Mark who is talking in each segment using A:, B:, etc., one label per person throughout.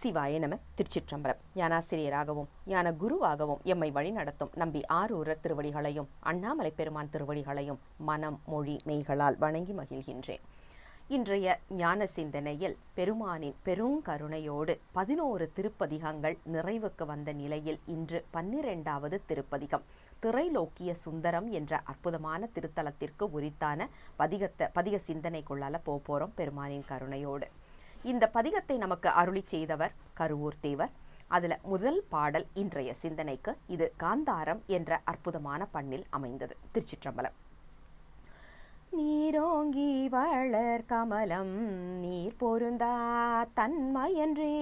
A: சிவாய நம. திருச்சிற்றம்பலம். ஞானாசிரியராகவும் ஞான குருவாகவும் எம்மை வழிநடத்தும் நம்பி ஆரூரர் திருவடிகளையும் அண்ணாமலை பெருமான் திருவடிகளையும் மனம் மொழி மெய்களால் வணங்கி மகிழ்கின்றேன். இன்றைய ஞான சிந்தனையில் பெருமானின் பெருங்கருணையோடு 11 திருப்பதிகங்கள் நிறைவுக்கு வந்த நிலையில் இன்று 12வது திருப்பதிகம் திரைலோக்கிய சுந்தரம் என்ற அற்புதமான திருத்தலத்திற்கு உரித்தான பதிக சிந்தனைக்குள்ளால போறோம் பெருமானின் கருணையோடு. இந்த பதிகத்தை நமக்கு அருளி செய்தவர் கருவூர் தேவர். அதுல முதல் பாடல் இன்றைய சிந்தனைக்கு இது காந்தாரம் என்ற அற்புதமான பண்ணில் அமைந்தது. திருச்சிற்றம்பலம். நீரோங்கி வளர் கமலம் நீர் பொருந்தா தன்மையன்றே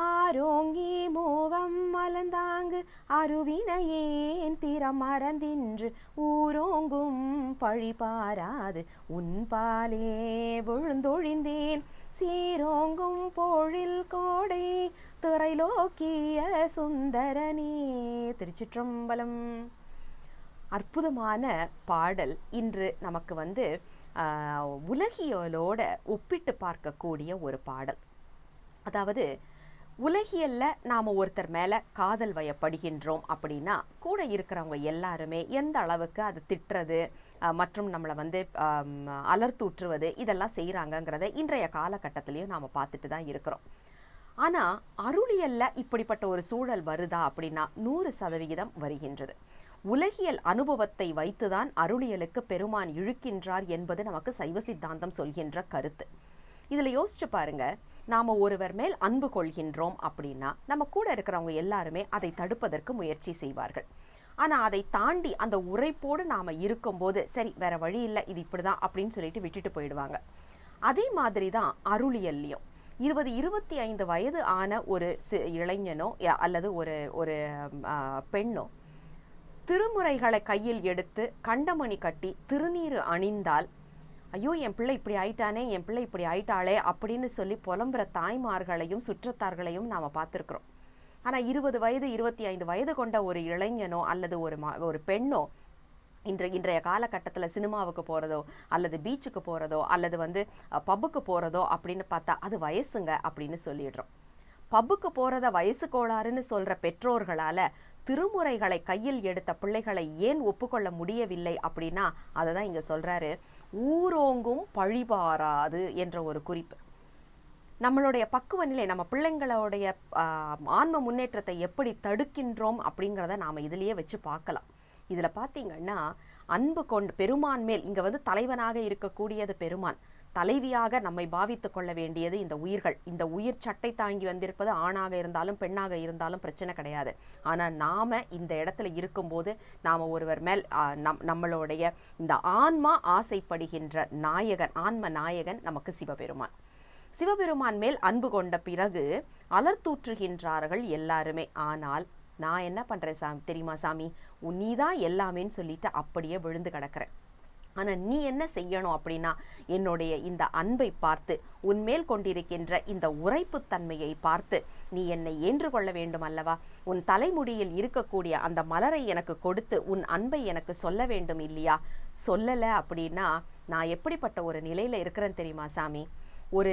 A: ஆரோங்கி மோகம் மலர்ந்தாங்கு அருவினையேன் திறம் மறந்தின்று ஊரோங்கும் பழி பாராது உன்பாலே விழுந்தொழிந்தேன் சீரோங்கும் பொழில் கோடை திரைலோக்கிய சுந்தரனே. திருச்சிற்றம்பலம். அற்புதமான பாடல். இன்று நமக்கு உலகியலோட ஒப்பிட்டு பார்க்கக்கூடிய ஒரு பாடல். அதாவது உலகியல்ல நாம் ஒருத்தர் மேலே காதல் வயப்படுகின்றோம் அப்படின்னா கூட இருக்கிறவங்க எல்லாருமே எந்த அளவுக்கு அது திட்டுறது மற்றும் நம்மளை அலர்த்தூற்றுவது இதெல்லாம் செய்கிறாங்கங்கிறத இன்றைய காலகட்டத்திலையும் நாம் பார்த்துட்டு தான் இருக்கிறோம். ஆனால் அருளியல்ல இப்படிப்பட்ட ஒரு சூழல் வருதா அப்படின்னா 100% வருகின்றது. உலகியல் அனுபவத்தை வைத்துதான் அருளியலுக்கு பெருமான் இழுக்கின்றார் என்பது நமக்கு சைவ சித்தாந்தம் சொல்கின்ற கருத்து. இதில் யோசிச்சு பாருங்க, நாம் ஒருவர் மேல் அன்பு கொள்கின்றோம் அப்படின்னா நம்ம கூட இருக்கிறவங்க எல்லாருமே அதை தடுப்பதற்கு முயற்சி செய்வார்கள். ஆனால் அதை தாண்டி அந்த உரைப்போடு நாம் இருக்கும்போது சரி வேற வழி இல்லை, இது இப்படிதான் அப்படின்னு சொல்லிட்டு விட்டுட்டு போயிடுவாங்க. அதே மாதிரி தான் அருளியல்லையும் 20-25 வயது ஆன ஒரு இளைஞனோ அல்லது ஒரு பெண்ணோ திருமுறைகளை கையில் எடுத்து கண்டமணி கட்டி திருநீறு அணிந்தால் ஐயோ என் பிள்ளை இப்படி ஆயிட்டானே, என் பிள்ளை இப்படி ஆயிட்டாளே அப்படின்னு சொல்லி புலம்புற தாய்மார்களையும் சுற்றத்தார்களையும் நாம் பார்த்துருக்குறோம். ஆனால் 20 வயது 25 வயது கொண்ட ஒரு இளைஞனோ அல்லது ஒரு பெண்ணோ இன்றைய காலகட்டத்தில் சினிமாவுக்கு போகிறதோ அல்லது பீச்சுக்கு போகிறதோ அல்லது பப்புக்கு போகிறதோ அப்படின்னு பார்த்தா அது வயசுங்க அப்படின்னு சொல்லிடுறோம். பப்புக்கு போகிறத வயசு கோளாறுன்னு சொல்கிற பெற்றோர்களால் திருமுறைகளை கையில் எடுத்த பிள்ளைகளை ஏன் ஒப்புக்கொள்ள முடியவில்லை அப்படின்னா அதை தான் இங்கே சொல்கிறாரு. ஊரோங்கும் பழிபாராது என்ற ஒரு குறிப்பு. நம்மளுடைய பக்குவ நிலை, நம்ம பிள்ளைங்களுடைய ஆன்ம முன்னேற்றத்தை எப்படி தடுக்கின்றோம் அப்படிங்கிறத நாம் இதிலேயே வச்சு பார்க்கலாம். இதில் பார்த்தீங்கன்னா அன்பு கொண்டு பெருமான் மேல் இங்கே தலைவனாக இருக்கக்கூடியது பெருமான், தலைவியாக நம்மை பாவித்து கொள்ள வேண்டியது இந்த உயிர்கள். இந்த உயிர் சட்டை தாங்கி வந்திருப்பது ஆணாக இருந்தாலும் பெண்ணாக இருந்தாலும் பிரச்சனை கிடையாது. ஆனால் நாம் இந்த இடத்துல இருக்கும்போது நாம் ஒருவர் மேல் நம்மளுடைய இந்த ஆன்மா ஆசைப்படுகின்ற நாயகன், ஆன்ம நாயகன் நமக்கு சிவபெருமான். சிவபெருமான் மேல் அன்பு கொண்ட பிறகு அலர்த்தூற்றுகின்றார்கள் எல்லாருமே. ஆனால் நான் என்ன பண்ணுறேன் தெரியுமா சாமி, நீ தான் எல்லாமேன்னு சொல்லிட்டு அப்படியே விழுந்து கிடக்கிறேன். ஆனால் நீ என்ன செய்யணும் அப்படின்னா என்னுடைய இந்த அன்பை பார்த்து உன்மேல் கொண்டிருக்கின்ற இந்த உரைப்புத்தன்மையை பார்த்து நீ என்னை ஏற்றுக்கொள்ள வேண்டும் அல்லவா? உன் தலைமுடியில் இருக்கக்கூடிய அந்த மலரை எனக்கு கொடுத்து உன் அன்பை எனக்கு சொல்ல வேண்டும் இல்லையா? சொல்லலை அப்படின்னா நான் எப்படிப்பட்ட ஒரு நிலையில் இருக்கிறேன்னு தெரியுமா சாமி? ஒரு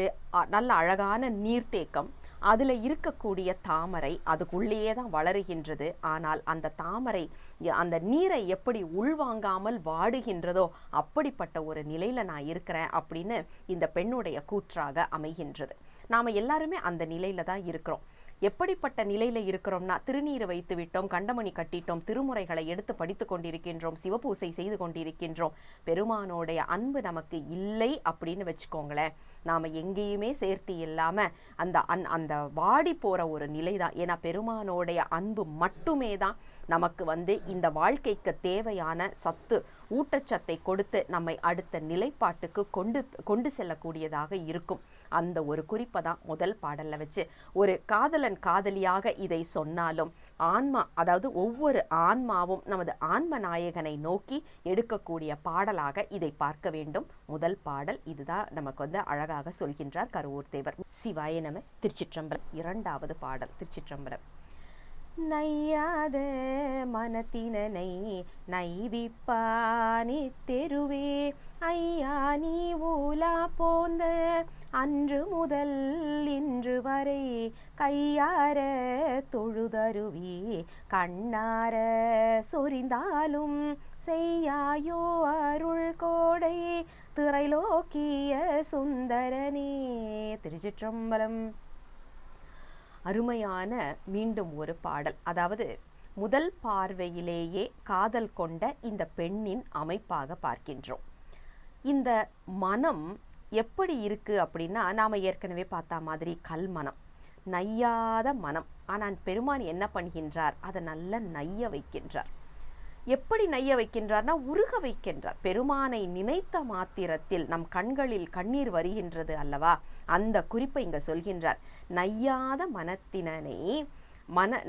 A: நல்ல அழகான நீர்த்தேக்கம், அதில் இருக்கக்கூடிய தாமரை அதுக்குள்ளேயே தான் வளருகின்றது. ஆனால் அந்த தாமரை அந்த நீரை எப்படி உள்வாங்காமல் வாடுகின்றதோ அப்படிப்பட்ட ஒரு நிலையில் நான் இருக்கிறேன் அப்படின்னு இந்த பெண்ணுடைய கூற்றாக அமைகின்றது. நாம் எல்லாருமே அந்த நிலையில தான் இருக்கிறோம். எப்படிப்பட்ட நிலையில இருக்கிறோம்னா திருநீறு வைத்து விட்டோம், கண்டமணி கட்டிட்டோம், திருமுறைகளை எடுத்து படித்து கொண்டிருக்கின்றோம், சிவபூசை செய்து கொண்டிருக்கின்றோம். பெருமானோடைய அன்பு நமக்கு இல்லை அப்படின்னு வச்சுக்கோங்களேன், நாம் எங்கேயுமே சேர்த்து இல்லாமல் அந்த வாடி போகிற ஒரு நிலை தான். ஏன்னா பெருமானோடைய அன்பு மட்டுமே தான் நமக்கு இந்த வாழ்க்கைக்கு தேவையான சத்து ஊட்டச்சத்தை கொடுத்து நம்மை அடுத்த நிலைப்பாட்டுக்கு கொண்டு செல்லக்கூடியதாக இருக்கும். அந்த ஒரு குறிப்பை தான் முதல் பாடல்ல வச்சு ஒரு காதலன் காதலியாக இதை சொன்னாலும் ஆன்மா, அதாவது ஒவ்வொரு ஆன்மாவும் நமது ஆன்ம நாயகனை நோக்கி எடுக்கக்கூடிய பாடலாக இதை பார்க்க வேண்டும். முதல் பாடல் இதுதான் நமக்கு அழகாக சொல்கின்றார் கருவூர் தேவர். சிவாய நம. திருச்சிற்றம்பலம். 2வது பாடல். திருச்சிற்றம்பலம். நையாத மனத்தினை நைவிப்பானி தெருவே ஐயா நீ ஊலா போந்த அன்று முதல் இன்று வரை கையார தொழுதருவி கண்ணார சொரிந்தாலும் செய்யாயோ அருள் கோடை திரைலோக்கிய சுந்தரனே. திருச்சிற்றம்பலம். அருமையான மீண்டும் ஒரு பாடல். அதாவது முதல் பார்வையிலேயே காதல் கொண்ட இந்த பெண்ணின் அமைப்பாக பார்க்கின்றோம். இந்த மனம் எப்படி இருக்கு அப்படின்னா, நாம ஏற்கனவே பார்த்த மாதிரி கல்மனம், நையாத மனம். ஆனால் பெருமான் என்ன பண்ணுகின்றார், அதை நல்ல நைய வைக்கின்றார். எப்படி நைய வைக்கின்றார்னா உருக வைக்கின்றார். பெருமானை நினைத்த மாத்திரத்தில் நம் கண்களில் கண்ணீர் வருகின்றது அல்லவா, அந்த குறிப்பை இங்க சொல்கின்றார். நையாத மனத்தினனை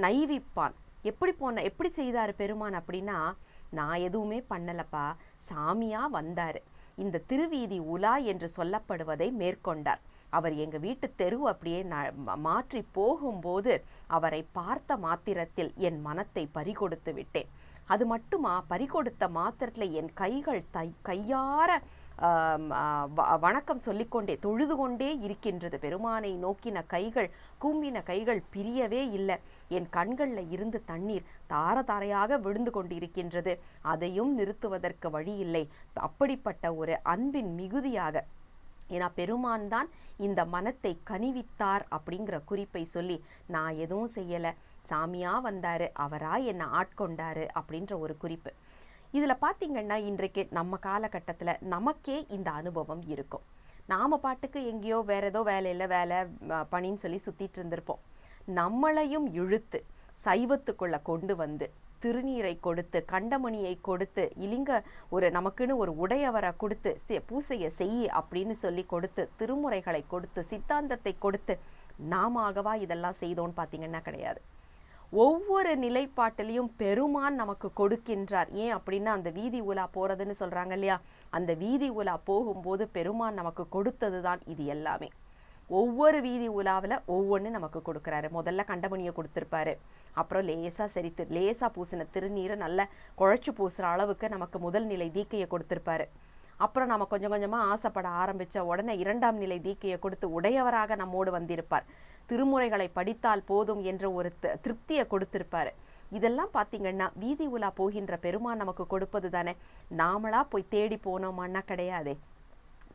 A: நைவிப்பான். எப்படி செய்தார் பெருமான் அப்படின்னா, நான் எதுவுமே பண்ணலப்பா, சாமியா வந்தாரு, இந்த திருவீதி உலா என்று சொல்லப்படுவதை மேற்கொண்டார். அவர் எங்க வீட்டு தெரு அப்படியே மாற்றி போகும்போது அவரை பார்த்த மாத்திரத்தில் என் மனத்தை பறிகொடுத்து விட்டேன். அது மட்டுமா, பறிகொடுத்த மாத்திரத்தில் என் கைகள் கையார வணக்கம் சொல்லிக்கொண்டே தொழுது கொண்டே இருக்கின்றது. பெருமானை நோக்கின கைகள், கூம்பின கைகள் பிரியவே இல்லை. என் கண்களில் இருந்து தண்ணீர் தார தாரையாக விழுந்து கொண்டு இருக்கின்றது. அதையும் நிறுத்துவதற்கு வழி இல்லை. அப்படிப்பட்ட ஒரு அன்பின் மிகுதியாக, ஏன்னா பெருமான் தான் இந்த மனத்தை கனிவித்தார் அப்படிங்கிற குறிப்பை சொல்லி, நான் எதுவும் செய்யலை, சாமியா வந்தாரு, அவரா என்னை ஆட்கொண்டாரு அப்படின்ற ஒரு குறிப்பு. இதில் பார்த்தீங்கன்னா, இன்றைக்கு நம்ம காலகட்டத்தில் நமக்கே இந்த அனுபவம் இருக்கும். நாம் பாட்டுக்கு எங்கேயோ வேற ஏதோ வேலையில் வேலை பணின்னு சொல்லி சுற்றிட்டு இருந்திருப்போம். நம்மளையும் இழுத்து சைவத்துக்குள்ளே கொண்டு வந்து திருநீரை கொடுத்து, கண்டமணியை கொடுத்து, இலிங்க நமக்குன்னு ஒரு உடையவரை கொடுத்து பூசையை செய்ய அப்படின்னு சொல்லி கொடுத்து, திருமுறைகளை கொடுத்து, சித்தாந்தத்தை கொடுத்து, நாமவா இதெல்லாம் செய்தோன்னு பார்த்தீங்கன்னா கிடையாது. ஒவ்வொரு நிலைப்பாட்டிலையும் பெருமான் நமக்கு கொடுக்கின்றார். ஏன் அப்படின்னா, அந்த வீதி உலா போறதுன்னு சொல்றாங்க இல்லையா, அந்த வீதி உலா போகும்போது பெருமான் நமக்கு கொடுத்தது தான் இது எல்லாமே. ஒவ்வொரு வீதி உலாவில் ஒவ்வொன்று நமக்கு கொடுக்குறாரு. முதல்ல கண்டமணியை கொடுத்துருப்பாரு, அப்புறம் லேசா பூசின திருநீரை நல்ல குழைச்சி பூசுகிற அளவுக்கு நமக்கு முதல் நிலை தீக்கையை கொடுத்துருப்பாரு. அப்புறம் நம்ம கொஞ்சம் கொஞ்சமாக ஆசைப்பட ஆரம்பித்த உடனே 2ஆம் நிலை தீக்கையை கொடுத்து உடையவராக நம்மோடு வந்திருப்பார். திருமுறைகளை படித்தால் போதும் என்ற ஒரு திருப்தியை கொடுத்திருப்பாரு. இதெல்லாம் பார்த்தீங்கன்னா வீதி உலா போகின்ற பெருமான் நமக்கு கொடுப்பது தானே. நாமளா போய் தேடி போனோமான்னா கிடையாதே,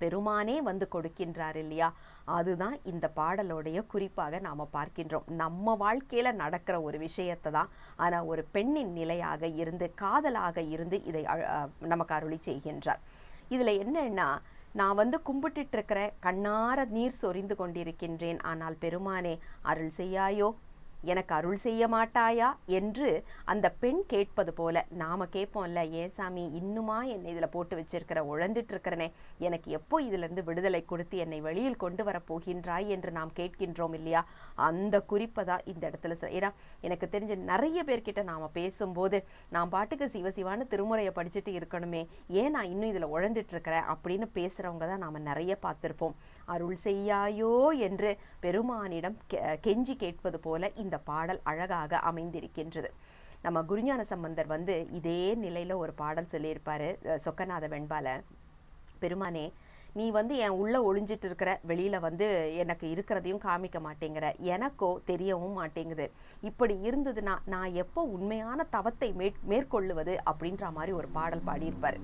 A: பெருமானே வந்து கொடுக்கின்றார் இல்லையா. அதுதான் இந்த பாடலோடைய குறிப்பாக நாம் பார்க்கின்றோம். நம்ம வாழ்க்கையில் நடக்கிற ஒரு விஷயத்தை தான், ஆனால் ஒரு பெண்ணின் நிலையாக இருந்து, காதலாக இருந்து இதை நமக்கு அருளி செய்கின்றார். இதில் என்னன்னா, நான் கும்பிட்டுட்டு இருக்கிறேன், கண்ணார நீர் சொரிந்து கொண்டிருக்கின்றேன், ஆனால் பெருமானே அருள் செய்யாயோ, எனக்கு அருள் செய்ய மாட்டாயா என்று அந்த பெண் கேட்பது போல நாம கேட்போம்ல, ஏன் சாமி இன்னுமா என்னை இதில் போட்டு வச்சிருக்கிற, உழந்துட்டு இருக்கிறனே, எனக்கு எப்போ இதிலிருந்து விடுதலை கொடுத்து என்னை வெளியில் கொண்டு வர போகின்றாய் என்று நாம் கேட்கின்றோம் இல்லையா. அந்த குறிப்பை தான் இந்த இடத்துல ஏன்னா எனக்கு தெரிஞ்ச நிறைய பேர்கிட்ட நாம் பேசும்போது, நான் பாட்டுக்கு சிவசிவான்னு திருமுறையை படிச்சுட்டு இருக்கணுமே, ஏன் நான் இன்னும் இதில் உழந்துட்டு இருக்கிறேன் அப்படின்னு பேசுகிறவங்க தான் நாம் நிறைய பார்த்துருப்போம். அருள் செய்யாயோ என்று பெருமானிடம் கெஞ்சி கேட்பது போல இந்த பாடல் அழகாக அமைந்திருக்கின்றது. நம்ம குருஞான சம்பந்தர் இதே நிலையில ஒரு பாடல் சொல்லியிருப்பாரு சொக்கநாத வெண்பால. பெருமானே, நீ என் உள்ள ஒளிஞ்சிட்டு இருக்கிற, வெளியில எனக்கு இருக்கிறதையும் காமிக்க மாட்டேங்கிற, எனக்கோ தெரியவும் மாட்டேங்குது. இப்படி இருந்ததுன்னா நான் எப்போ உண்மையான தவத்தை மேற்கொள்ளுவது அப்படின்ற மாதிரி ஒரு பாடல் பாடியிருப்பாரு.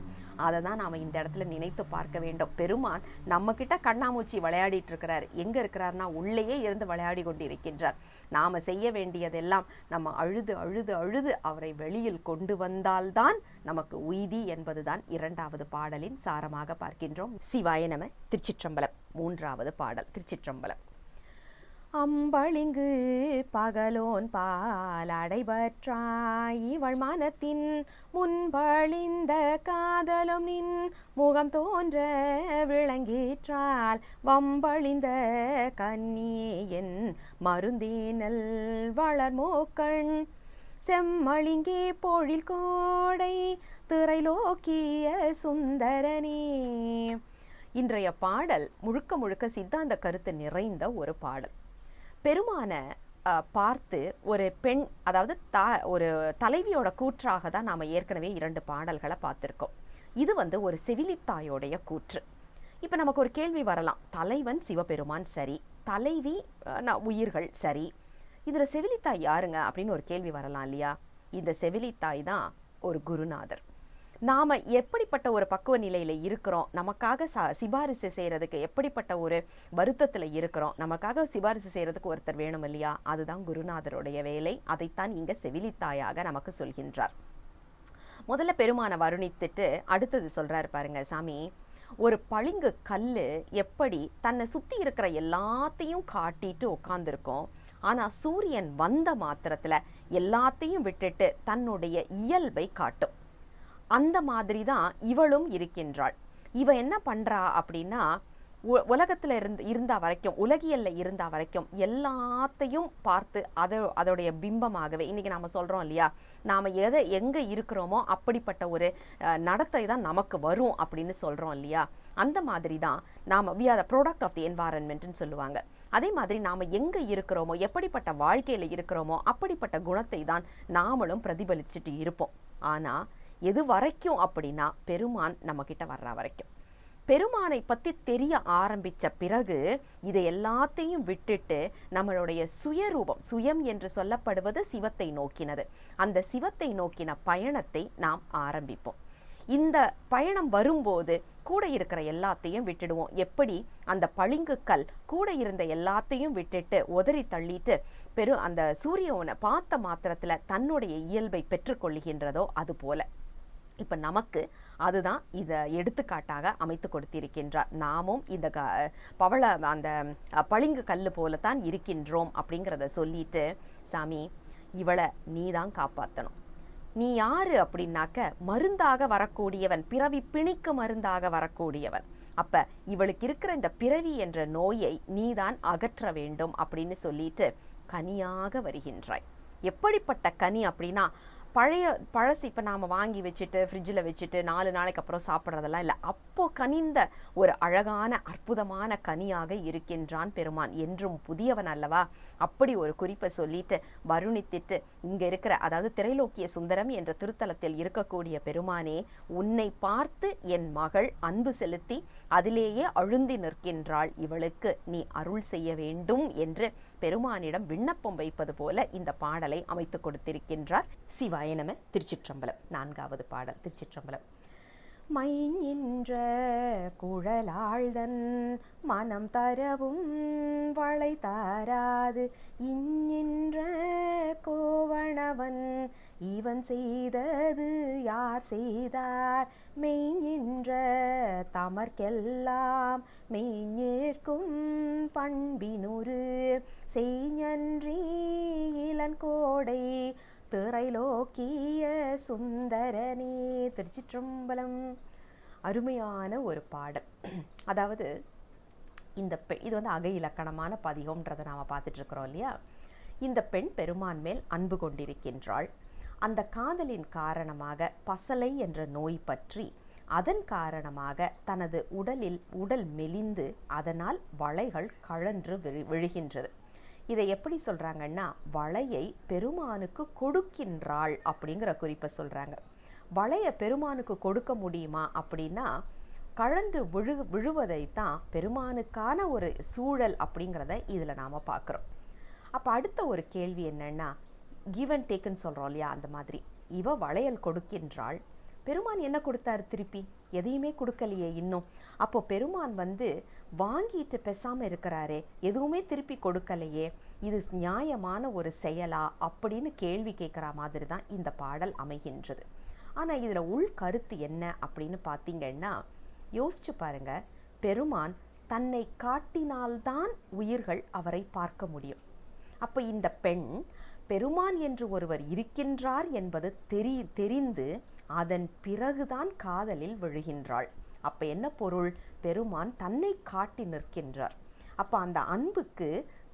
A: அதை தான் நாம் இந்த இடத்துல நினைத்து பார்க்க வேண்டும். பெருமான் நம்ம கிட்ட கண்ணாமூச்சி விளையாடிட்டு இருக்கிறார். எங்க இருக்கிறார்னா உள்ளேயே இருந்து விளையாடி கொண்டு இருக்கின்றார். நாம செய்ய வேண்டியதெல்லாம் நம்ம அழுது அழுது அழுது அவரை வெளியில் கொண்டு வந்தால்தான் நமக்கு உய்தி என்பதுதான் 2வது பாடலின் சாரமாக பார்க்கின்றோம். சிவாய நம. திருச்சிற்றம்பலம். 3வது பாடல். திருச்சிற்றம்பலம். அம்பளிங்கு பகலோன் பால் அடைபற்றாய் இவள் மனத்தின் முன்பழிந்த காதலும் நின் முகம் தோன்ற விளங்கிற்றால் வம்பழிந்த கண்ணியே என் மருந்தேனல் வளர்மோக்கண் செம்மளிங்கே பொழில் கோடை திரைலோக்கிய சுந்தரனே. இன்றைய பாடல் முழுக்க முழுக்க சித்தாந்த கருத்து நிறைந்த ஒரு பாடல். பெருமானை பார்த்து ஒரு பெண், அதாவது ஒரு தலைவியோட கூற்றாக தான் நாம் ஏற்கனவே 2 பாடல்களை பார்த்துருக்கோம். இது ஒரு செவிலித்தாயோடைய கூற்று. இப்போ நமக்கு ஒரு கேள்வி வரலாம், தலைவன் சிவபெருமான் சரி, தலைவி உயிர்கள் சரி, இதில் செவிலித்தாய் யாருங்க அப்படின்னு ஒரு கேள்வி வரலாம் இல்லையா? இந்த செவிலித்தாய் தான் ஒரு குருநாதர். நாம் எப்படிப்பட்ட ஒரு பக்குவ நிலையில் இருக்கிறோம், நமக்காக சிபாரிசு செய்கிறதுக்கு எப்படிப்பட்ட ஒரு வருத்தத்தில் இருக்கிறோம், நமக்காக சிபாரிசு செய்கிறதுக்கு ஒருத்தர் வேணும் இல்லையா? அதுதான் குருநாதருடைய வேலை. அதைத்தான் இங்கே செவிலித்தாயாக நமக்கு சொல்கின்றார். முதல்ல பெருமானை வருணித்துட்டு அடுத்தது சொல்கிறாரு பாருங்க, சாமி, ஒரு பளிங்கு கல் எப்படி தன்னை சுற்றி இருக்கிற எல்லாத்தையும் காட்டிட்டு உட்காந்துருக்கோம், ஆனால் சூரியன் வந்த மாத்திரத்தில் எல்லாத்தையும் விட்டுட்டு தன்னுடைய இயல்பை காட்டும். அந்த மாதிரி தான் இவளும் இருக்கின்றாள். இவ என்ன பண்ணுறா அப்படின்னா, உலகத்தில் இருந்தா வரைக்கும், உலகியலில் இருந்தா வரைக்கும் எல்லாத்தையும் பார்த்து அதோடைய பிம்பமாகவே, இன்றைக்கி நாம் சொல்கிறோம் இல்லையா, நாம் எங்கே இருக்கிறோமோ அப்படிப்பட்ட ஒரு நடத்தை தான் நமக்கு வரும் அப்படின்னு சொல்கிறோம் இல்லையா? அந்த மாதிரி தான் நாம் we are the product of the என்வாரன்மெண்ட்னு சொல்லுவாங்க. அதே மாதிரி நாம் எங்கே இருக்கிறோமோ, எப்படிப்பட்ட வாழ்க்கையில் இருக்கிறோமோ அப்படிப்பட்ட குணத்தை தான் நாமளும் பிரதிபலிச்சுட்டு இருப்போம். ஆனால் எது வரைக்கும் அப்படின்னா, பெருமான் நம்மக்கிட்ட வர்ற வரைக்கும். பெருமானை பற்றி தெரிய ஆரம்பித்த பிறகு இதை எல்லாத்தையும் விட்டுட்டு நம்மளுடைய சுயரூபம், சுயம் என்று சொல்லப்படுவது சிவத்தை நோக்கினது, அந்த சிவத்தை நோக்கின பயணத்தை நாம் ஆரம்பிப்போம். இந்த பயணம் வரும்போது கூட இருக்கிற எல்லாத்தையும் விட்டுடுவோம். எப்படி அந்த பளிங்குக்கல் கூட இருந்த எல்லாத்தையும் விட்டுட்டு உதறி தள்ளிட்டு அந்த சூரியனை பார்த்த மாத்திரத்தில் தன்னுடைய இயல்பை பெற்றுக்கொள்கின்றதோ அது போல இப்போ நமக்கு அதுதான் இதை எடுத்துக்காட்டாக அமைத்து கொடுத்திருக்கின்றார். நாமும் இந்த அந்த பளிங்கு கல் போலத்தான் இருக்கின்றோம் அப்படிங்கிறத சொல்லிட்டு, சாமி, இவளை நீ தான் காப்பாற்றணும். நீ யாரு அப்படின்னாக்க, மருந்தாக வரக்கூடியவன், பிறவி பிணிக்கு மருந்தாக வரக்கூடியவன். அப்ப இவளுக்கு இருக்கிற இந்த பிறவி என்ற நோயை நீதான் அகற்ற வேண்டும் அப்படின்னு சொல்லிட்டு கனியாக வருகின்றாய். எப்படிப்பட்ட கனி அப்படின்னா, பழசு இப்போ நாம் வாங்கி வச்சுட்டு ஃப்ரிட்ஜில் வச்சுட்டு 4 நாளைக்கு அப்புறம் சாப்பிட்றதெல்லாம் இல்லை. அப்போது கனிந்த ஒரு அழகான அற்புதமான கனியாக இருக்கின்றான் பெருமான். என்றும் புதியவன் அல்லவா? அப்படி ஒரு குறிப்பை சொல்லிட்டு வருணித்திட்டு இங்கே இருக்கிற, அதாவது திரைலோக்கிய சுந்தரம் என்ற திருத்தலத்தில் இருக்கக்கூடிய பெருமானே, உன்னை பார்த்து என் மகள் அன்பு செலுத்தி அதிலேயே அழுந்தி நிற்கின்றாள், இவளுக்கு நீ அருள் செய்ய வேண்டும் என்று பெருமானிடம் விண்ணப்பம் வைப்பது போல இந்த பாடலை அமைத்து கொடுத்திருக்கின்றார். சிவாய நம. திருச்சிற்றம்பலம். 4வது பாடல். திருச்சிற்றம்பலம். மையின்ற குழலாழ்தன் மனம் தரவும் வளை தாராது இஞ்சின்ற கோவணவன் இவன் செய்தது யார் செய்தார், மெய்யின்ற தமர்க்கெல்லாம் மெய்ஞேற்கும் பண்பினுறு செய்ஞன்றி இளங்கோடை திரைலோக்கிய சுந்தரனே. திருச்சிற்றம்பலம். அருமையான ஒரு பாடல். அதாவது இது வந்து அகை இலக்கணமான பதிகம்ன்றதை நாம் பார்த்துட்டு இருக்கிறோம் இல்லையா? இந்த பெண் பெருமான் மேல் அன்பு கொண்டிருக்கின்றாள். அந்த காதலின் காரணமாக பசலை என்ற நோய் பற்றி, அதன் காரணமாக தனது உடல் மெலிந்து அதனால் வளைகள் கழன்று விழுகின்றது. இதை எப்படி சொல்கிறாங்கன்னா, வளையை பெருமானுக்கு கொடுக்கின்றாள் அப்படிங்கிற குறிப்பை சொல்கிறாங்க. வளையை பெருமானுக்கு கொடுக்க முடியுமா அப்படின்னா, கழன்று விழுவதைத்தான் பெருமானுக்கான ஒரு சூழல் அப்படிங்கிறத இதில் நாம் பார்க்குறோம். அப்போ அடுத்த ஒரு கேள்வி என்னென்னா, கிவ் அண்ட் டேக்குன்னு சொல்கிறோம் இல்லையா? அந்த மாதிரி இவ வளையல் கொடுக்கின்றாள், பெருமான் என்ன கொடுத்தாரு? திருப்பி எதையுமே கொடுக்கலையே இன்னும். அப்போ பெருமான் வந்து வாங்கிட்டு பேசாமல் இருக்கிறாரே, எதுவுமே திருப்பி கொடுக்கலையே, இது நியாயமான ஒரு செயலா அப்படின்னு கேள்வி கேட்குற மாதிரி தான் இந்த பாடல் அமைகின்றது. ஆனால் இதில் உள் கருத்து என்ன அப்படின்னு பார்த்தீங்கன்னா, யோசிச்சு பாருங்க, பெருமான் தன்னை காட்டினால்தான் உயிர்கள் அவரை பார்க்க முடியும். அப்போ இந்த பெண் பெருமான் என்று ஒருவர் இருக்கின்றார் என்பது தெரிந்து அதன் பிறகுதான் காதலில் விழுகின்றாள். அப்போ என்ன பொருள்? பெருமான் தன்னை காட்டி நிற்கின்றார். அப்போ அந்த அன்புக்கு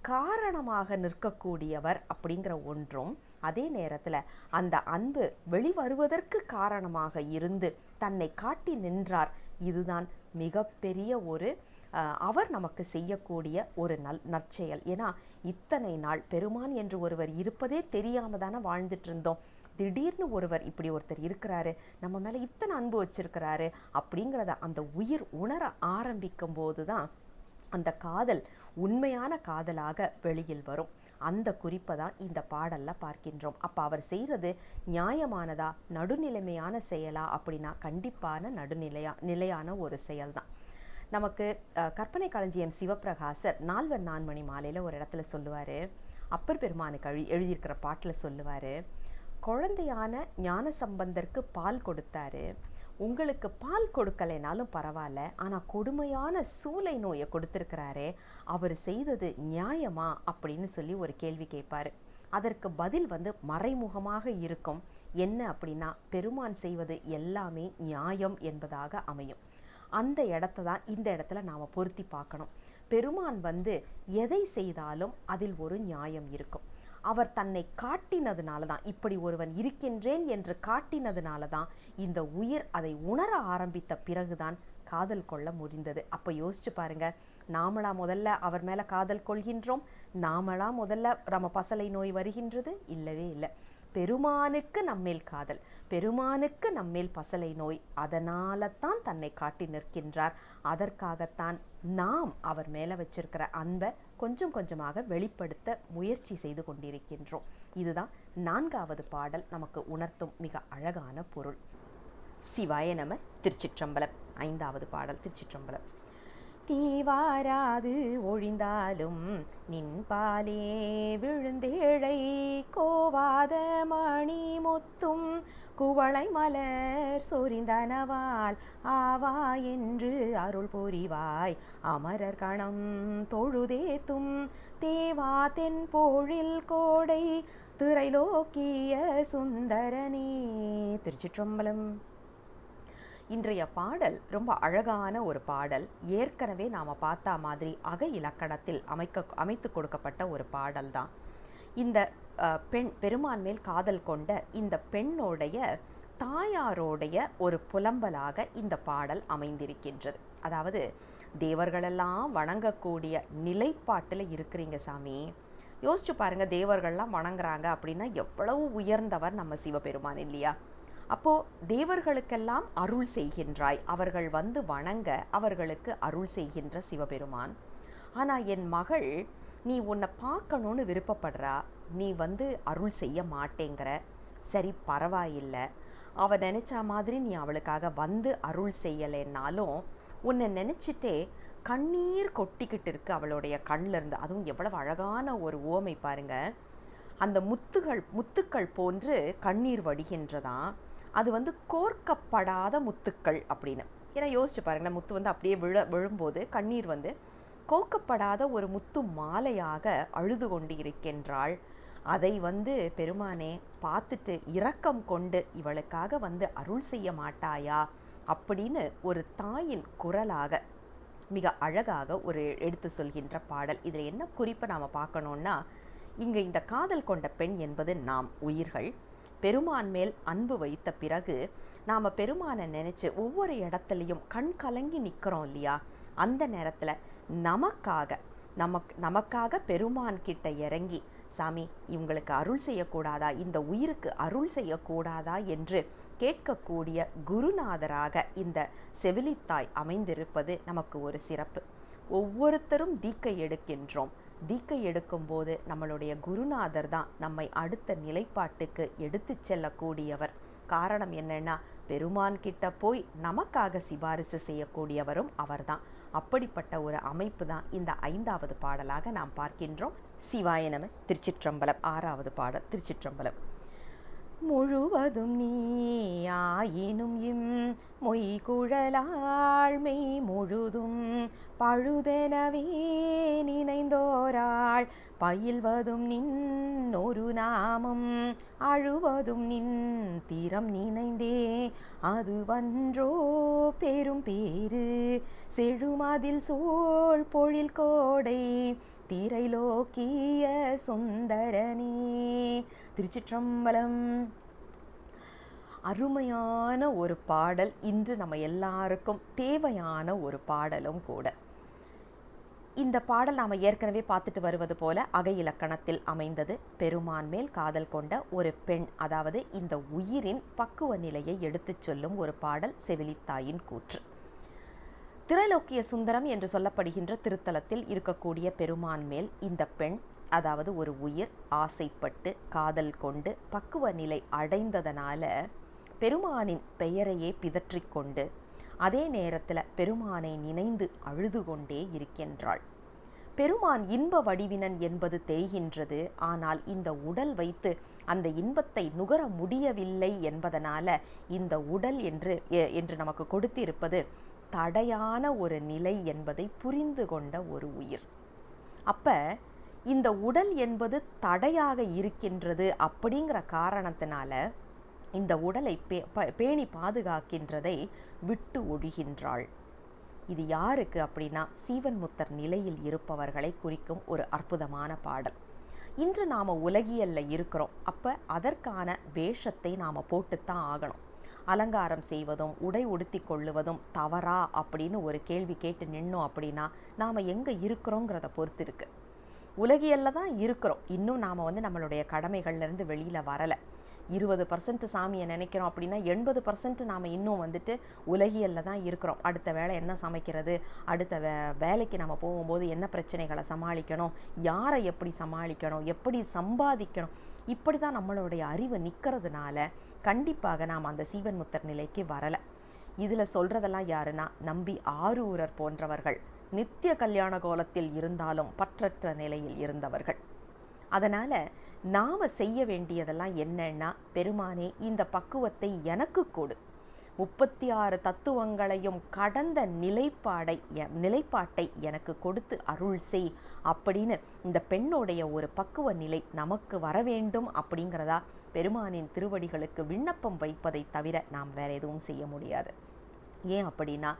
A: காரணமாக நிற்கக்கூடியவர் அப்படிங்கிற ஒன்றும், அதே நேரத்தில் அந்த அன்பு வெளிவருவதற்கு காரணமாக இருந்து தன்னை காட்டி நின்றார். இதுதான் மிகப்பெரிய ஒரு அவர் நமக்கு செய்யக்கூடிய ஒரு நற்செயல். ஏன்னா இத்தனை நாள் பெருமான் என்று ஒருவர் இருப்பதே தெரியாம தானே வாழ்ந்துட்டு இருந்தோம். திடீர்னு ஒருவர் இப்படி ஒருத்தர் இருக்கிறாரு, நம்ம மேலே இத்தனை அன்பு வச்சிருக்கிறாரு அப்படிங்கிறத அந்த உயிர் உணர ஆரம்பிக்கும் போது தான் அந்த காதல் உண்மையான காதலாக வெளியில் வரும். அந்த குறிப்பை தான் இந்த பாடலில் பார்க்கின்றோம். அப்போ அவர் செய்கிறது நியாயமானதா, நடுநிலைமையான செயலா அப்படின்னா கண்டிப்பான நிலையான ஒரு செயல் தான். நமக்கு கற்பனை களஞ்சியம் சிவப்பிரகாசர் நால்வர் நான்மணி மாலையில் ஒரு இடத்துல சொல்லுவார், அப்பர் பெருமானுக்கு எழுதியிருக்கிற பாட்டில் சொல்லுவார், குழந்தையான ஞான சம்பந்தருக்கு பால் கொடுத்தாரு, உங்களுக்கு பால் கொடுக்கலைனாலும் பரவாயில்ல, ஆனால் கொடுமையான சூளை நோயை கொடுத்துருக்கிறாரே, அவர் செய்தது நியாயமா அப்படின்னு சொல்லி ஒரு கேள்வி கேட்பார். அதற்கு பதில் மறைமுகமாக இருக்கும். என்ன அப்படின்னா, பெருமான் செய்வது எல்லாமே நியாயம் என்பதாக அமையும். அந்த இடத்த தான் இந்த இடத்துல நாம் பொருத்தி பார்க்கணும். பெருமான் எதை செய்தாலும் அதில் ஒரு நியாயம் இருக்கும். அவர் தன்னை காட்டினதுனால தான், இப்படி ஒருவன் இருக்கின்றேன் என்று காட்டினதுனால தான் இந்த உயிர் அதை உணர ஆரம்பித்த பிறகுதான் காதல் கொள்ள முடிந்தது. அப்போ யோசிச்சு பாருங்க, நாமளா முதல்ல அவர் மேலே காதல் கொள்கின்றோம்? நாமளா முதல்ல நம்ம பசலை நோய் வருகின்றது? இல்லவே இல்லை. பெருமானுக்கு நம்மேல் காதல், பெருமானுக்கு நம்மேல் பசலை நோய், அதனால தான் தன்னை காட்டி நிற்கின்றார். அதற்காகத்தான் நாம் அவர் மேலே வச்சிருக்கிற அன்பை கொஞ்சம் கொஞ்சமாக வெளிப்படுத்த முயற்சி செய்து கொண்டிருக்கின்றோம். இதுதான் 4வது பாடல் நமக்கு உணர்த்தும் மிக அழகான பொருள். சிவாய நம. திருச்சிற்றம்பலம். 5வது பாடல். திருச்சிற்றம்பலம். தீவாராது ஒழிந்தாலும் நின் பாலே விழுந்தேழை கோவாத மணி முத்தும் குவளை மலர் சொரிந்தனவால் ஆவா என்று அருள் புரிவாய் அமரர் கணம் தொழுதேத்தும் தேவா தென் போழில் கோடை திரைலோக்கிய சுந்தரனே. திருச்சிற்றம்பலம். இன்றைய பாடல் ரொம்ப அழகான ஒரு பாடல். ஏற்கனவே நாம் பார்த்த மாதிரி அக இலக்கணத்தில் அமைத்து கொடுக்கப்பட்ட ஒரு பாடல் தான். இந்த பெண் பெருமான் மேல் காதல் கொண்ட இந்த பெண்ணோடைய தாயாரோடைய ஒரு புலம்பலாக இந்த பாடல் அமைந்திருக்கின்றது. அதாவது, தேவர்களெல்லாம் வணங்கக்கூடிய நிலைப்பாட்டில் இருக்கிறீங்க சாமி. யோசிச்சு பாருங்க, தேவர்கள்லாம் வணங்குறாங்க அப்படின்னா எவ்வளவு உயர்ந்தவர் நம்ம சிவபெருமான் இல்லையா? அப்போது தேவர்களுக்கெல்லாம் அருள் செய்கின்றாய், அவர்கள் வணங்க அவர்களுக்கு அருள் செய்கின்ற சிவபெருமான். ஆனால் என் மகள், நீ உன்னை பார்க்கணுன்னு விருப்பப்படுறா, நீ அருள் செய்ய மாட்டேங்கிற. சரி, பரவாயில்லை, அவள் நினச்சா மாதிரி நீ அவளுக்காக அருள் செய்யலைன்னாலும் உன்னை நினச்சிட்டே கண்ணீர் கொட்டிக்கிட்டு இருக்கு அவளுடைய கண்ணிலிருந்து. அதுவும் எவ்வளவு அழகான ஒரு ஓமை பாருங்க. அந்த முத்துக்கள் போன்று கண்ணீர் வடிகின்றதான். அது கோர்க்கப்படாத முத்துக்கள் அப்படின்னு. ஏன்னா யோசிச்சு பாருங்க, முத்து அப்படியே விழும்போது கண்ணீர் கோர்க்கப்படாத ஒரு முத்து மாலையாக அழுது கொண்டு இருக்கின்றாள். அதை பெருமானே பார்த்துட்டு இரக்கம் கொண்டு இவளுக்காக அருள் செய்ய மாட்டாயா அப்படின்னு ஒரு தாயின் குரலாக மிக அழகாக ஒரு எடுத்து சொல்கின்ற பாடல். இதில் என்ன குறிப்பை நாம் பார்க்கணுன்னா, இங்கே இந்த காதல் கொண்ட பெண் என்பது நாம் உயிர்கள். பெருமான் மேல் அன்பு வைத்த பிறகு நாம் பெருமானை நினச்சி ஒவ்வொரு இடத்துலையும் கண் கலங்கி நிற்கிறோம் இல்லையா? அந்த நேரத்தில் நமக்காக பெருமான் கிட்ட இறங்கி, சாமி இவங்களுக்கு அருள் செய்யக்கூடாதா, இந்த உயிருக்கு அருள் செய்யக்கூடாதா என்று கேட்கக்கூடிய குருநாதராக இந்த செவிலித்தாய் அமைந்திருப்பது நமக்கு ஒரு சிறப்பு. ஒவ்வொருத்தரும் தீக்கை எடுக்கின்றோம். தீக்கை எடுக்கும்போது நம்மளுடைய குருநாதர் தான் நம்மை அடுத்த நிலைப்பாட்டுக்கு எடுத்து செல்லக்கூடியவர். காரணம் என்னன்னா, பெருமான் கிட்ட போய் நமக்காக சிபாரிசு செய்யக்கூடியவரும் அவர்தான். அப்படிப்பட்ட ஒரு அமைப்பு தான் இந்த 5வது பாடலாக நாம் பார்க்கின்றோம். சிவாய நம. திருச்சிற்றம்பலம். 6வது பாடல். திருச்சிற்றம்பலம். முழுவதும் நீ ஆயினும் இம் மொய்குழலாள் மெய் முழுதும் பழுதெனவே நினைந்தோராள் பயில்வதும் நின் ஒரு நாமம் அழுவதும் நின் தீரம் நினைந்தே அதுவன்றோ பெரும் பேரு செழுமதில் சூழ் பொழில் கோடை திரைலோக்கிய சுந்தரனே. திருச்சிற்றம்பலம். அருமையான ஒரு பாடல், இன்று நம்ம எல்லாருக்கும் தேவையான ஒரு பாடலும் கூட. இந்த பாடல் நாம் ஏற்கனவே பார்த்துட்டு வருவது போல அகை இலக்கணத்தில் அமைந்தது. பெருமான் மேல் காதல் கொண்ட ஒரு பெண், அதாவது இந்த உயிரின் பக்குவ நிலையை எடுத்துச் சொல்லும் ஒரு பாடல் செவிலித்தாயின் கூற்று. திரைலோக்கிய சுந்தரம் என்று சொல்லப்படுகின்ற திருத்தலத்தில் இருக்கக்கூடிய பெருமான் மேல் இந்த பெண், அதாவது ஒரு உயிர் ஆசைப்பட்டு காதல் கொண்டு பக்குவ நிலை அடைந்ததனால பெருமானின் பெயரையே பிதற்றிக்கொண்டு அதே நேரத்தில் பெருமானை நினைந்து அழுது கொண்டே இருக்கின்றாள். பெருமான் இன்ப வடிவினன் என்பது தெரிகின்றது. ஆனால் இந்த உடல் வைத்து அந்த இன்பத்தை நுகர முடியவில்லை என்பதனால இந்த உடல் என்று நமக்கு கொடுத்திருப்பது தடையான ஒரு நிலை என்பதை புரிந்து கொண்ட ஒரு உயிர். அப்ப இந்த உடல் என்பது தடையாக இருக்கின்றது அப்படிங்கிற காரணத்தினால இந்த உடலை பேணி பாதுகாக்கின்றதை விட்டு ஒழிகின்றாள். இது யாருக்கு அப்படின்னா சீவன் முத்தர் நிலையில் இருப்பவர்களை குறிக்கும் ஒரு அற்புதமான பாடல். இன்று நாம் உலகியல்ல இருக்கிறோம். அப்போ அதற்கான வேஷத்தை நாம் போட்டுத்தான் ஆகணும். அலங்காரம் செய்வதும் உடை உடுத்தி கொள்ளுவதும் தவறா அப்படின்னு ஒரு கேள்வி கேட்டு நின்னோம் அப்படின்னா நாம் எங்கே இருக்கிறோங்கிறத பொறுத்து இருக்கு. உலகியல்ல தான் இருக்கிறோம். இன்னும் நாம் நம்மளுடைய கடமைகள்லேருந்து வெளியில் வரலை. 20% சாமியை நினைக்கிறோம் அப்படின்னா 80% நாம் இன்னும் உலகியல்ல தான் இருக்கிறோம். அடுத்த வேளை என்ன சமைக்கிறது, அடுத்த வேலைக்கு நம்ம போகும்போது என்ன பிரச்சனைகளை சமாளிக்கணும், யாரை எப்படி சமாளிக்கணும், எப்படி சம்பாதிக்கணும், இப்படி தான் நம்மளுடைய அறிவு நிற்கிறதுனால கண்டிப்பாக நாம் அந்த சீவன் முத்தர் நிலைக்கு வரலை. இதில் சொல்கிறதெல்லாம் யாருன்னா நம்பி ஆரூரர் போன்றவர்கள் நித்திய கல்யாண கோலத்தில் இருந்தாலும் பற்றற்ற நிலையில் இருந்தவர்கள். அதனால் நாம் செய்ய வேண்டியதெல்லாம் என்னன்னா, பெருமானே இந்த பக்குவத்தை எனக்கு கொடு, 36 தத்துவங்களையும் கடந்த நிலைப்பாட்டை எனக்கு கொடுத்து அருள் செய் அப்படின்னு இந்த பெண்ணுடைய ஒரு பக்குவ நிலை நமக்கு வர வேண்டும் அப்படிங்கிறதா பெருமானின் திருவடிகளுக்கு விண்ணப்பம் வைப்பதை தவிர நாம் வேற எதுவும் செய்ய முடியாது. ஏன் அப்படின்னா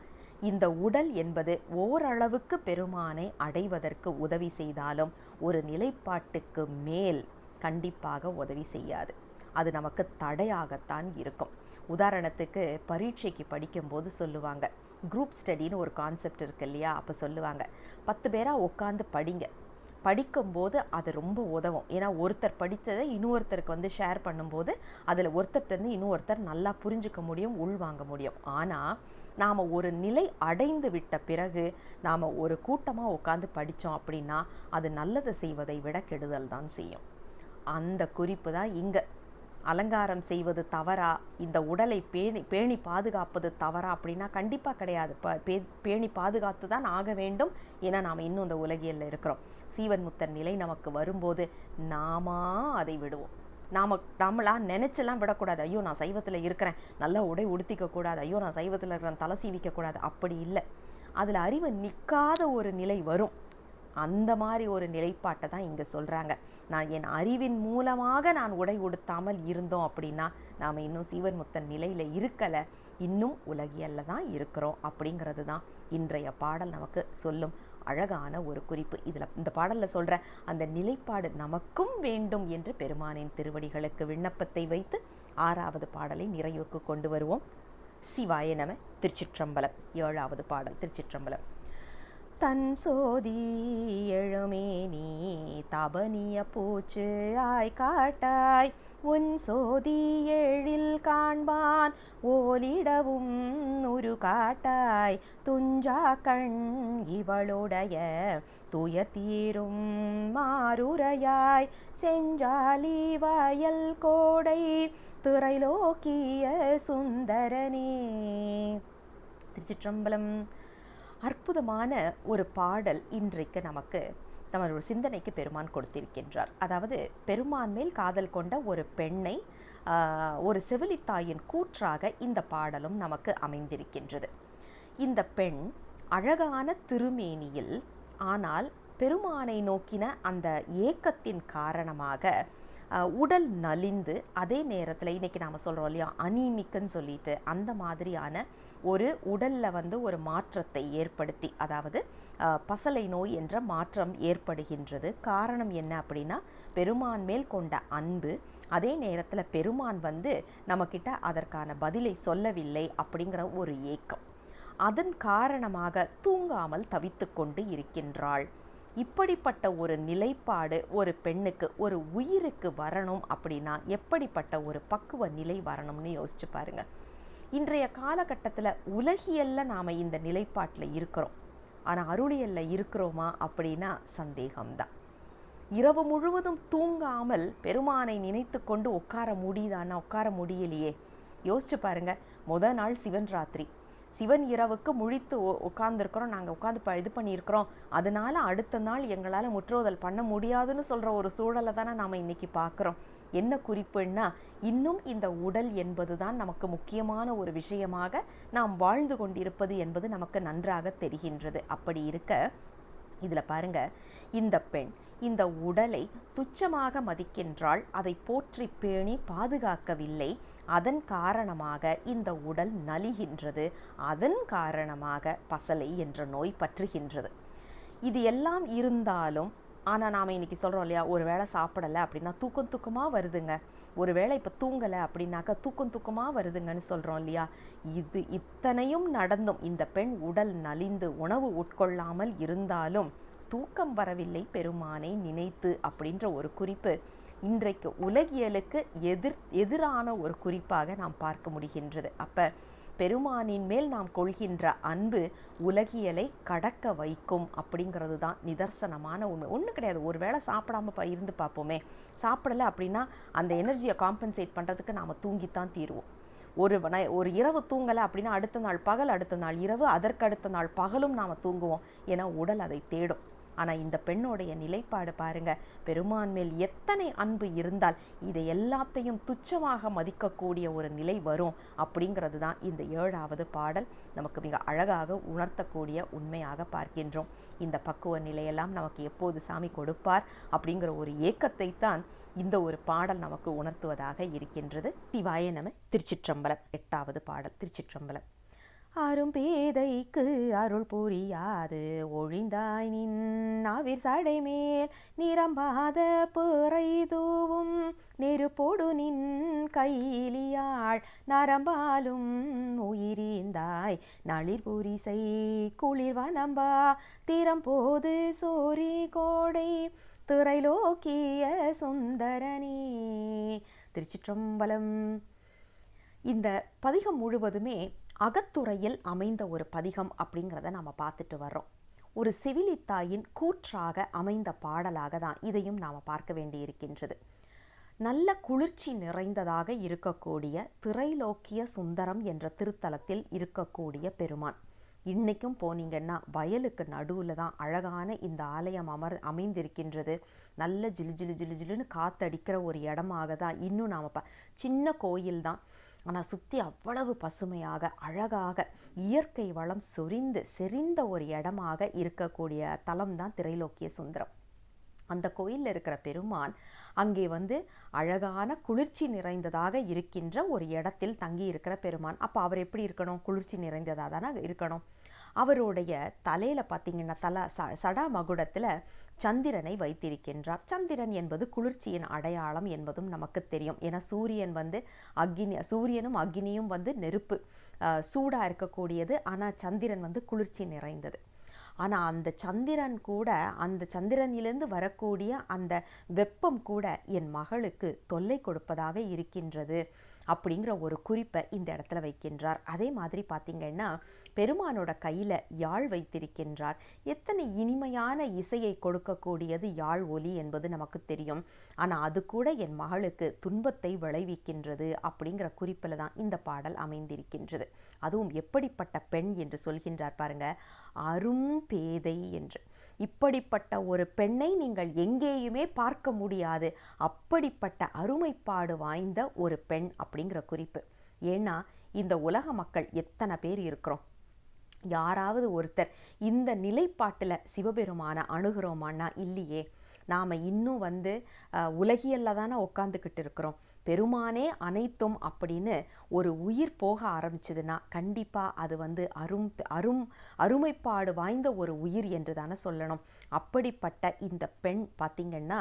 A: இந்த உடல் என்பது ஓரளவுக்கு பெருமானை அடைவதற்கு உதவி செய்தாலும் ஒரு நிலைப்பாட்டுக்கு மேல் கண்டிப்பாக உதவி செய்யாது. அது நமக்கு தடையாகத்தான் இருக்கும். உதாரணத்துக்கு பரீட்சைக்கு படிக்கும்போது சொல்லுவாங்க, குரூப் ஸ்டடின்னு ஒரு கான்செப்ட் இருக்கு இல்லையா? அப்போ சொல்லுவாங்க 10 பேராக உட்காந்து படிங்க. படிக்கும்போது அது ரொம்ப உதவும். ஏன்னா ஒருத்தர் படித்ததை இன்னொருத்தருக்கு ஷேர் பண்ணும்போது அதில் ஒருத்தர்கிட்டருந்து இன்னொருத்தர் நல்லா புரிஞ்சுக்க முடியும், உள்வாங்க முடியும். ஆனால் நாம் ஒரு நிலை அடைந்து விட்ட பிறகு நாம் ஒரு கூட்டமாக உட்காந்து படித்தோம் அப்படின்னா அது நல்லது செய்வதை விட கெடுதல் தான் செய்யும். அந்த குறிப்பு தான் இங்கே. அலங்காரம் செய்வது தவறா, இந்த உடலை பேணி பாதுகாப்பது தவறா அப்படின்னா கண்டிப்பாக கிடையாது. பேணி பாதுகாத்து தான் ஆக வேண்டும். ஏன்னா நாம் இன்னும் இந்த உலகியல்ல இருக்கிறோம். சீவன் முத்தர் நிலை நமக்கு வரும்போது நாமா அதை விடுவோம். நம்மளா நினைச்செல்லாம் விடக்கூடாது. ஐயோ நான் சைவத்தில் இருக்கிறேன், நல்லா உடை உடுத்திக்க கூடாது, ஐயோ நான் சைவத்தில் இருக்கிறேன், தலை சீவிக்க கூடாது, அப்படி இல்லை. அதில் அறிவு நிற்காத ஒரு நிலை வரும். அந்த மாதிரி ஒரு நிலைப்பாட்டை தான் இங்கே சொல்கிறாங்க. நான் என் அறிவின் மூலமாக நான் உடை உடுத்தாமல் இருந்தோம் அப்படின்னா நாம் இன்னும் சீவன் முத்தன் நிலையில் இருக்கலை, இன்னும் உலகியல்ல தான் இருக்கிறோம் அப்படிங்கிறது தான் இன்றைய பாடல் நமக்கு சொல்லும் அழகான ஒரு குறிப்பு. இதில் இந்த பாடலில் சொல்கிற அந்த நிலைப்பாடு நமக்கும் வேண்டும் என்று பெருமானின் திருவடிகளுக்கு விண்ணப்பத்தை வைத்து 6வது பாடலை நிறைவுக்கு கொண்டு வருவோம். சிவாய நம. திருச்சிற்றம்பலம். 7வது பாடல். திருச்சிற்றம்பலம். தன் சோதி எழுமேனி தபனிய பூச்சு ஆய் காட்டாய், உன் சோதி எழில் காண்பான் ஓலிடவும் உரு காட்டாய், துஞ்சா கண் இவளுடைய துயர் தீரும் மாறுரையாய், செஞ்சாலி வயல் கோடை திரைலோக்கிய சுந்தரனே. திருச்சிற்றம்பலம். அற்புதமான ஒரு பாடல் இன்றைக்கு நமக்கு நம்மளோட சிந்தனைக்கு பெருமான் கொடுத்திருக்கின்றார். அதாவது பெருமான் மேல் காதல் கொண்ட ஒரு பெண்ணை ஒரு செவிலித்தாயின் கூற்றாக இந்த பாடலும் நமக்கு அமைந்திருக்கின்றது. இந்த பெண் அழகான திருமேனியில், ஆனால் பெருமானை நோக்கின அந்த ஏக்கத்தின் காரணமாக உடல் நலிந்து, அதே நேரத்தில் இன்றைக்கி நாம் சொல்கிறோம் இல்லையா அனீமிக்குன்னு சொல்லிட்டு, அந்த மாதிரியான ஒரு உடலில் ஒரு மாற்றத்தை ஏற்படுத்தி, அதாவது பசலை நோய் என்ற மாற்றம் ஏற்படுகின்றது. காரணம் என்ன அப்படின்னா பெருமான் மேல் கொண்ட அன்பு, அதே நேரத்தில் பெருமான் நம்மக்கிட்ட அதற்கான பதிலை சொல்லவில்லை அப்படிங்கிற ஒரு ஏக்கம். அதன் காரணமாக தூங்காமல் தவித்து கொண்டு இருக்கின்றாள். இப்படிப்பட்ட ஒரு நிலைப்பாடு ஒரு பெண்ணுக்கு, ஒரு உயிருக்கு வரணும் அப்படின்னா எப்படிப்பட்ட ஒரு பக்குவ நிலை வரணும்னு யோசிச்சு பாருங்க. இன்றைய காலகட்டத்தில் உலகியல்ல நாம் இந்த நிலைப்பாட்டில் இருக்கிறோம், ஆனால் அருளியல்ல இருக்கிறோமா அப்படின்னா சந்தேகம்தான். இரவு முழுவதும் தூங்காமல் பெருமானை நினைத்து கொண்டு உட்கார முடியுதான்னா உட்கார முடியலையே. யோசிச்சு பாருங்க, முதல் நாள் சிவன் ராத்திரி, சிவன் இரவுக்கு முழித்து உட்கார்ந்துருக்கிறோம், நாங்கள் உட்காந்து இது பண்ணியிருக்கிறோம், அதனால அடுத்த நாள் எங்களால் முற்றோதல் பண்ண முடியாதுன்னு சொல்கிற ஒரு சூழலை தானே நாம் இன்னைக்கு பார்க்குறோம். என்ன குறிப்புன்னா, இன்னும் இந்த உடல் என்பது தான் நமக்கு முக்கியமான ஒரு விஷயமாக நாம் வாழ்ந்து கொண்டிருப்பது என்பது நமக்கு நன்றாக தெரிகின்றது. அப்படி இருக்க இதில் பாருங்க, இந்த பெண் இந்த உடலை துச்சமாக மதிக்கின்றாள், அதை போற்றி பேணி பாதுகாக்கவில்லை. அதன் காரணமாக இந்த உடல் நலிகின்றது, அதன் காரணமாக பசலை என்ற நோய் பற்றுகின்றது. இது எல்லாம் இருந்தாலும் ஆனால் நாம் இன்னைக்கு சொல்கிறோம் இல்லையா, ஒரு வேளை சாப்பிடலை அப்படின்னா தூக்கமாக வருதுங்க, ஒரு வேளை இப்போ தூங்கலை அப்படின்னாக்கா தூக்கமாக வருதுங்கன்னு சொல்கிறோம் இல்லையா. இது இத்தனையும் நடந்தும் இந்த பெண் உடல் நலிந்து உணவு உட்கொள்ளாமல் இருந்தாலும் தூக்கம் வரவில்லை பெருமானை நினைத்து அப்படின்ற ஒரு குறிப்பு இன்றைக்கு உலகியலுக்கு எதிரான ஒரு குறிப்பாக நாம் பார்க்க முடிகின்றது. அப்போ பெருமானின் மேல் நாம் கொள்கின்ற அன்பு உலகியலை கடக்க வைக்கும் அப்படிங்கிறது தான் நிதர்சனமான உண்மை. ஒன்றும் கிடையாது, ஒரு வேளை சாப்பிடாம இருந்து பார்ப்போமே, சாப்பிடலை அப்படின்னா அந்த எனர்ஜியை காம்பன்சேட் பண்ணுறதுக்கு நாம் தூங்கித்தான் தீருவோம். ஒரு இரவு தூங்கலை அப்படின்னா அடுத்த நாள் பகல், அடுத்த நாள் இரவு, அதற்கடுத்த நாள் பகலும் நாம் தூங்குவோம், ஏன்னா உடல் அதை தேடும். ஆனால் இந்த பெண்ணுடைய நிலைப்பாடு பாருங்க, பெருமான் மேல் எத்தனை அன்பு இருந்தால் இதை எல்லாத்தையும் துச்சமாக மதிக்கக்கூடிய ஒரு நிலை வரும் அப்படிங்கிறது தான் இந்த 7வது பாடல் நமக்கு மிக அழகாக உணர்த்தக்கூடிய உண்மையாக பார்க்கின்றோம். இந்த பக்குவ நிலையெல்லாம் நமக்கு எப்போது சாமி கொடுப்பார் அப்படிங்கிற ஒரு ஏக்கத்தை தான் இந்த ஒரு பாடல் நமக்கு உணர்த்துவதாக இருக்கின்றது. சிவாய நம. திருச்சிற்றம்பலம். 8வது பாடல். திருச்சிற்றம்பலம். அரும்பேதைக்கு அருள் புரியாது ஒழிந்தாய் நின் ஆவிர் சடைமேல் நிரம்பாத பிறை தூவும் நெருப்போடு நின் கையிலியாள் நரம்பாலும் உயிரிந்தாய் நளிர் புரிசை குளிர் வனம்பா திறம்போது சோரி கோடை திரைலோக்கிய சுந்தரனே. திருச்சிற்றம்பலம். இந்த பதிகம் முழுவதுமே அகத்துறையில் அமைந்த ஒரு பதிகம் அப்படிங்கிறத நாம் பார்த்துட்டு வர்றோம். ஒரு செவிலித்தாயின் கூற்றாக அமைந்த பாடலாக தான் இதையும் நாம் பார்க்க வேண்டி இருக்கின்றது. நல்ல குளிர்ச்சி நிறைந்ததாக இருக்கக்கூடிய திரைலோக்கிய சுந்தரம் என்ற திருத்தலத்தில் இருக்கக்கூடிய பெருமான். இன்றைக்கும் போனீங்கன்னா வயலுக்கு நடுவில் தான் அழகான இந்த ஆலயம் அமைந்திருக்கின்றது. நல்ல ஜிலுன்னு காத்தடிக்கிற ஒரு இடமாக தான் இன்னும் நாம் சின்ன கோயில் தான், ஆனால் சுற்றி அவ்வளவு பசுமையாக அழகாக இயற்கை வளம் செறிந்த ஒரு இடமாக இருக்கக்கூடிய தலம் தான் திரைலோக்கிய சுந்தரம். அந்த கோயிலில் இருக்கிற பெருமான் அங்கே அழகான குளிர்ச்சி நிறைந்ததாக இருக்கின்ற ஒரு இடத்தில் தங்கி இருக்கிற பெருமான். அப்போ அவர் எப்படி இருக்கணும்? குளிர்ச்சி நிறைந்ததாக தானே இருக்கணும். அவருடைய தலையில் பார்த்தீங்கன்னா சடா மகுடத்தில் சந்திரனை வைத்திருக்கின்றார். சந்திரன் என்பது குளிர்ச்சியின் அடையாளம் என்பதும் நமக்கு தெரியும். ஏன்னா சூரியனும் அக்னியும் நெருப்பு, சூடாக இருக்கக்கூடியது. ஆனால் சந்திரன் குளிர்ச்சி நிறைந்தது. ஆனால் அந்த சந்திரனிலிருந்து வரக்கூடிய அந்த வெப்பம் கூட என் மகளுக்கு தொல்லை கொடுப்பதாக இருக்கின்றது அப்படிங்கிற ஒரு குறிப்பை இந்த இடத்துல வைக்கின்றார். அதே மாதிரி பார்த்தீங்கன்னா பெருமானோட கையில் யாழ் வைத்திருக்கின்றார். எத்தனை இனிமையான இசையை கொடுக்கக்கூடியது யாழ் ஒலி என்பது நமக்கு தெரியும். ஆனால் அது கூட என் மகளுக்கு துன்பத்தை விளைவிக்கின்றது அப்படிங்கிற குறிப்பில் தான் இந்த பாடல் அமைந்திருக்கின்றது. அதுவும் எப்படிப்பட்ட பெண் என்று சொல்கின்றார் பாருங்க, அரும் பேதை என்று. இப்படிப்பட்ட ஒரு பெண்ணை நீங்கள் எங்கேயுமே பார்க்க முடியாது, அப்படிப்பட்ட அருமைப்பாடு வாய்ந்த ஒரு பெண் அப்படிங்கிற குறிப்பு. ஏன்னா இந்த உலக மக்கள் எத்தனை பேர் இருக்கிறோம், யாராவது ஒருத்தர் இந்த நிலைப்பாட்டில் சிவபெருமான அணுகிறோமான்னா இல்லையே. நாம் இன்னும் உலகியல்ல தானே உட்காந்துக்கிட்டு இருக்கிறோம். பெருமானே அனைத்தும் அப்படின்னு ஒரு உயிர் போக ஆரம்பிச்சதுன்னா கண்டிப்பாக அது அருமைப்பாடு வாய்ந்த ஒரு உயிர் என்று தானே சொல்லணும். அப்படிப்பட்ட இந்த பெண் பார்த்திங்கன்னா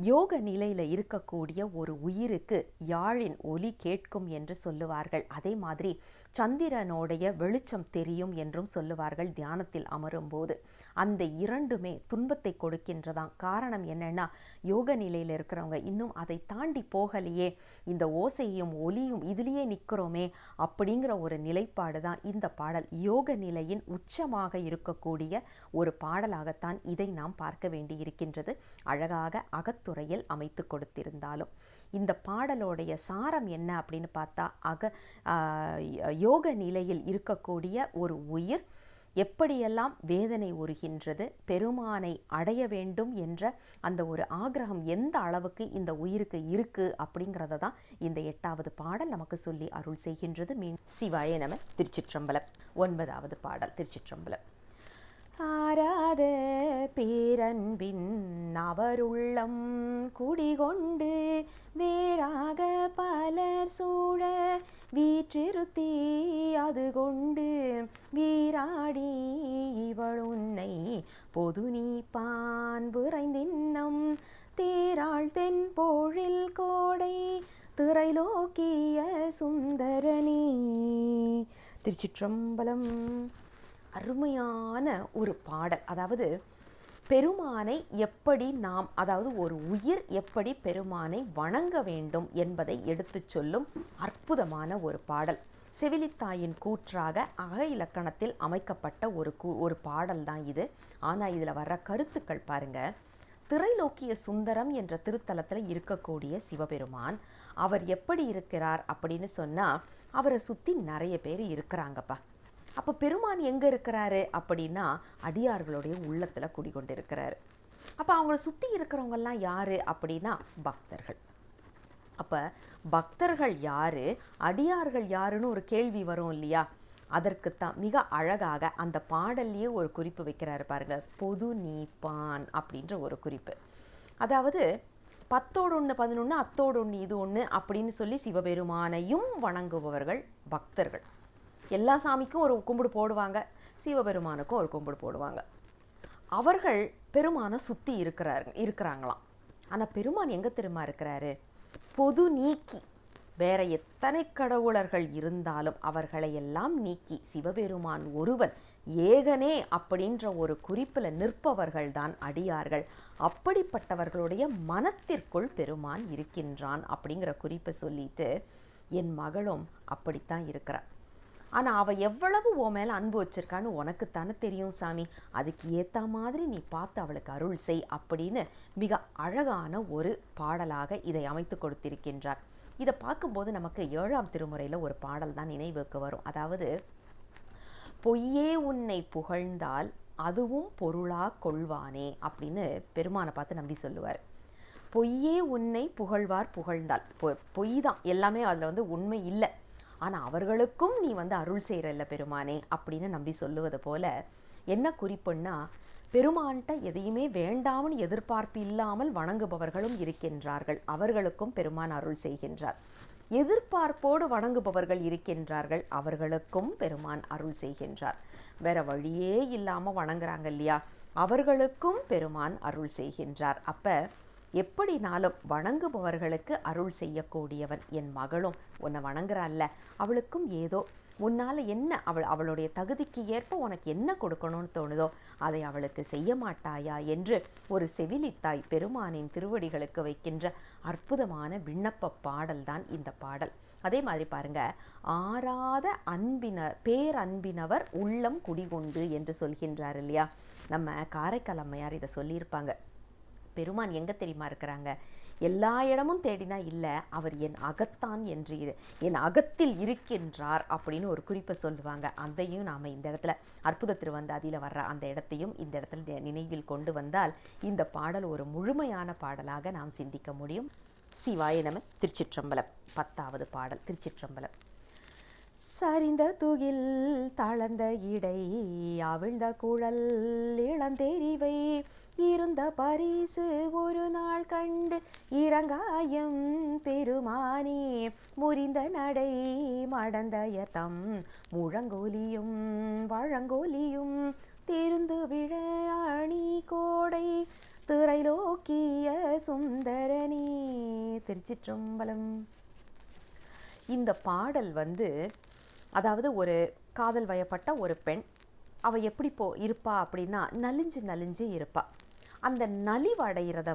A: யோக நிலையில் இருக்கக்கூடிய ஒரு உயிருக்கு யாழின் ஒலி கேட்கும் என்று சொல்லுவார்கள். அதே மாதிரி சந்திரனுடைய வெளிச்சம் தெரியும் என்றும் சொல்லுவார்கள் தியானத்தில் அமரும்போது. அந்த இரண்டுமே துன்பத்தை கொடுக்கின்றதாம். காரணம் என்னன்னா, யோக நிலையில் இருக்கிறவங்க இன்னும் அதை தாண்டி போகலையே, இந்த ஓசையும் ஒலியும் இதிலேயே நிற்கிறோமே அப்படிங்கிற ஒரு நிலைப்பாடு தான் இந்த பாடல். யோக நிலையின் உச்சமாக இருக்கக்கூடிய ஒரு பாடலாகத்தான் இதை நாம் பார்க்க வேண்டி இருக்கின்றது. அழகாக அகத்துறையில் அமைத்து கொடுத்திருந்தாலும் இந்த பாடலோடைய சாரம் என்ன அப்படின்னு பார்த்தா, யோக நிலையில் இருக்கக்கூடிய ஒரு உயிர் எப்படியெல்லாம் வேதனை உறுகின்றது, பெருமானை அடைய வேண்டும் என்ற அந்த ஒரு ஆக்ரகம் எந்த அளவுக்கு இந்த உயிருக்கு இருக்கு அப்படிங்கிறத தான் இந்த 8வது பாடல் நமக்கு சொல்லி அருள் செய்கின்றது. சிவாய நம. திருச்சிற்றம்பலம். 9வது பாடல். திருச்சிற்றம்பலம். ஆராத பேரன்பின் அவருள்ளம் குடிகொண்டு வேறாக பலர் சூழ வீற்றிருத்தி அது கொண்டு வீராடி இவள் உன்னை பொது நீப்பான் விரைந்தின்னம் தேராள் தென் போழில் கோடை திரைலோக்கிய சுந்தரனே. திருச்சிற்றம்பலம். அருமையான ஒரு பாடல். அதாவது பெருமானை எப்படி நாம், அதாவது ஒரு உயிர் எப்படி பெருமானை வணங்க வேண்டும் என்பதை எடுத்து சொல்லும் அற்புதமான ஒரு பாடல். செவிலித்தாயின் கூற்றாக அக இலக்கணத்தில் அமைக்கப்பட்ட ஒரு பாடல் தான் இது. ஆனால் இதில் வர்ற கருத்துக்கள் பாருங்க. திரைலோக்கிய சுந்தரம் என்ற திருத்தலத்தில் இருக்கக்கூடிய சிவபெருமான் அவர் எப்படி இருக்கிறார் அப்படின்னு சொன்னால், அவரை சுற்றி நிறைய பேர் இருக்கிறாங்கப்பா. அப்போ பெருமான் எங்கே இருக்கிறாரு அப்படின்னா, அடியார்களுடைய உள்ளத்தில் குடிகொண்டு இருக்கிறாரு. அப்போ அவங்கள சுற்றி இருக்கிறவங்கெல்லாம் யார் அப்படின்னா பக்தர்கள். அப்போ பக்தர்கள் யார், அடியார்கள் யாருன்னு ஒரு கேள்வி வரும் இல்லையா? அதற்குத்தான் மிக அழகாக அந்த பாடல்லையே ஒரு குறிப்பு வைக்கிறாரு பாருங்க. பொது நீப்பான் அப்படின்ற ஒரு குறிப்பு. அதாவது 10ஓடு 1 11, அத்தோடு 1 இது 1 அப்படின்னு சொல்லி சிவபெருமானையும் வணங்குபவர்கள் பக்தர்கள். எல்லா சாமிக்கும் ஒரு கும்பிடு போடுவாங்க, சிவபெருமானுக்கும் ஒரு கும்பிடு போடுவாங்க. அவர்கள் பெருமானை சுற்றி இருக்கிறாங்களாம். ஆனால் பெருமான் எங்கே தெரியுமா இருக்கிறாரு? பொது நீக்கி. வேற எத்தனை கடவுளர்கள் இருந்தாலும் அவர்களை எல்லாம் நீக்கி சிவபெருமான் ஒருவன் ஏகனே அப்படின்ற ஒரு குறிப்பில் நிற்பவர்கள் தான் அடியார்கள். அப்படிப்பட்டவர்களுடைய மனத்திற்குள் பெருமான் இருக்கின்றான் அப்படிங்கிற குறிப்பை சொல்லிட்டு, என் மகளும் அப்படித்தான் இருக்கிறார். ஆனால் அவள் எவ்வளவு உன் மேலே அன்பு வச்சிருக்கான்னு உனக்குத்தானே தெரியும் சாமி, அதுக்கு ஏற்ற மாதிரி நீ பார்த்து அவளுக்கு அருள் செய் அப்படின்னு மிக அழகான ஒரு பாடலாக இதை அமைத்து கொடுத்திருக்கின்றார். இதை பார்க்கும்போது நமக்கு 7ஆம் திருமுறையில் ஒரு பாடல் தான் நினைவுக்கு வரும். அதாவது, பொய்யே உன்னை புகழ்ந்தால் அதுவும் பொருளா கொள்வானே அப்படின்னு பெருமானை பார்த்து நம்பி சொல்லுவார். பொய்யே உன்னை புகழ்ந்தால் பொய் தான் எல்லாமே, அதில் உண்மை இல்லை. ஆனால் அவர்களுக்கும் நீ அருள் செய்கிறல்ல பெருமானே அப்படின்னு நம்பி சொல்லுவது போல என்ன குறிப்புன்னா, பெருமான்கிட்ட எதையுமே வேண்டாம்னு எதிர்பார்ப்பு இல்லாமல் வணங்குபவர்களும் இருக்கின்றார்கள். அவர்களுக்கும் பெருமான் அருள் செய்கின்றார். எதிர்பார்ப்போடு வணங்குபவர்கள் இருக்கின்றார்கள். அவர்களுக்கும் பெருமான் அருள் செய்கின்றார். வேற வழியே இல்லாமல் வணங்குறாங்க இல்லையா, அவர்களுக்கும் பெருமான் அருள் செய்கின்றார். அப்போ எப்படினாலும் வணங்குபவர்களுக்கு அருள் செய்யக்கூடியவன். என் மகளும் உன்னை வணங்குறாள்ல, அவளுக்கும் ஏதோ உன்னால் என்ன அவளுடைய தகுதிக்கு ஏற்ப உனக்கு என்ன கொடுக்கணும்னு தோணுதோ அதை அவளுக்கு செய்ய மாட்டாயா என்று ஒரு செவிலித்தாய் பெருமானின் திருவடிகளுக்கு வைக்கின்ற அற்புதமான விண்ணப்ப பாடல் தான் இந்த பாடல். அதே மாதிரி பாருங்க, ஆராத பேரன்பினவர் உள்ளம் குடிகொண்டு என்று சொல்கின்றார் இல்லையா. நம்ம காரைக்கால் அம்மையார் இதை சொல்லியிருப்பாங்க. பெருமான் எங்கே தெரியுமா இருக்கிறாங்க? எல்லா இடமும் தேடினா இல்லை, அவர் என் அகத்தான் என்று என் அகத்தில் இருக்கின்றார் அப்படின்னு ஒரு குறிப்பை சொல்லுவாங்க. அதையும் நாம் இந்த இடத்துல அற்புத திருவந்தாதியில் வர்ற அந்த இடத்தையும் இந்த இடத்துல நினைவில் கொண்டு வந்தால் இந்த பாடல் ஒரு முழுமையான பாடலாக நாம் சிந்திக்க முடியும். சிவாய நம. திருச்சிற்றம்பலம். 10வது பாடல். திருச்சிற்றம்பலம். சரிந்த துகில் தளர்ந்த இடை அவிழ்ந்த குழல் இளந்தெரிவை இருந்த பரிசு ஒரு நாள் கண்டு இறங்காயம் பெருமானே முறிந்த நடை மடந்தயத்தம் முழங்கோலியும் வழங்கோலியும் திருந்து விழ அணி கோடை திரைலோக்கிய சுந்தரனே. திருச்சிற்றம்பலம். இந்த பாடல் அதாவது ஒரு காதல் வயப்பட்ட ஒரு பெண், அவள் எப்படி இருப்பா அப்படின்னா நலிஞ்சு நலிஞ்சு இருப்பா. அந்த நலிவடைகிறத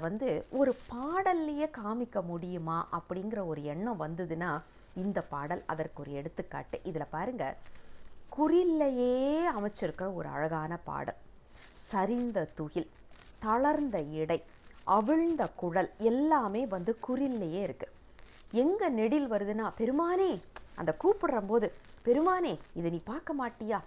A: ஒரு பாடல்லையே காமிக்க முடியுமா அப்படிங்கிற ஒரு எண்ணம் வந்ததுன்னா இந்த பாடல் அதற்கு ஒரு எடுத்துக்காட்டு. இதில் பாருங்க, குறில்லையே அமைச்சிருக்கிற ஒரு அழகான பாடல். சரிந்த துகில், தளர்ந்த இடை, அவிழ்ந்த குழல் எல்லாமே குறில்லையே இருக்கு. எங்க நெடில் வருதுன்னா, பெருமானே அந்த கூப்பிடுற போது, பெருமானே இதை நீ பார்க்க மாட்டியா,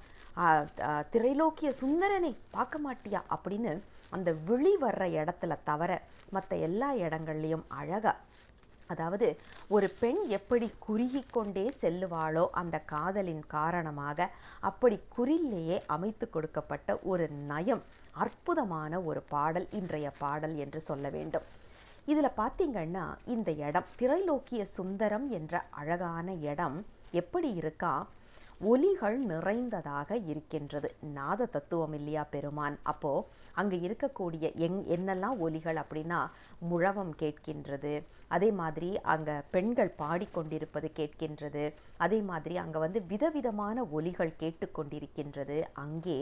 A: திரைலோக்கிய சுந்தரனே பார்க்க மாட்டியா அப்படின்னு அந்த விழி வர்ற இடத்துல தவிர மற்ற எல்லா இடங்கள்லையும் அழகா, அதாவது ஒரு பெண் எப்படி குறுகி கொண்டே செல்லுவாளோ அந்த காதலின் காரணமாக அப்படி குறில்லையே அமைத்து கொடுக்கப்பட்ட ஒரு நயம், அற்புதமான ஒரு பாடல் இன்றைய பாடல் என்று சொல்ல வேண்டும். இதில் பார்த்தீங்கன்னா இந்த இடம், திரைலோக்கிய சுந்தரம் என்ற அழகான இடம் எப்படி இருக்கா, ஒலிகள் நிறைந்ததாக இருக்கின்றது. நாத தத்துவம் இல்லையா பெருமான். அப்போது அங்கே இருக்கக்கூடிய என்னெல்லாம் ஒலிகள் அப்படின்னா, முழவம் கேட்கின்றது, அதே மாதிரி அங்கே பெண்கள் பாடிக்கொண்டிருப்பது கேட்கின்றது, அதே மாதிரி அங்கே விதவிதமான ஒலிகள் கேட்டுக்கொண்டிருக்கின்றது. அங்கே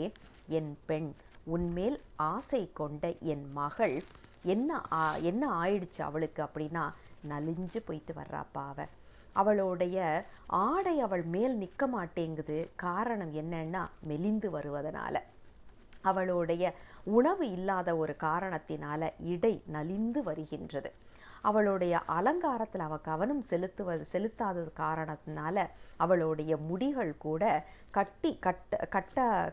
A: என் பெண், உன்மேல் ஆசை கொண்ட என் மகள் என்ன ஆயிடுச்சு அவளுக்கு அப்படின்னா, நலிஞ்சு போயிட்டு வர்றாப்பா அவளுடைய ஆடை அவள் மேல் நிற்க மாட்டேங்குது. காரணம் என்னன்னா, மெலிந்து வருவதனால, அவளுடைய உணவு இல்லாத ஒரு காரணத்தினால இடை நலிந்து வருகின்றது. அவளுடைய அலங்காரத்தில் அவள் கவனம் செலுத்தாதது காரணத்தினால அவளுடைய முடிகள் கூட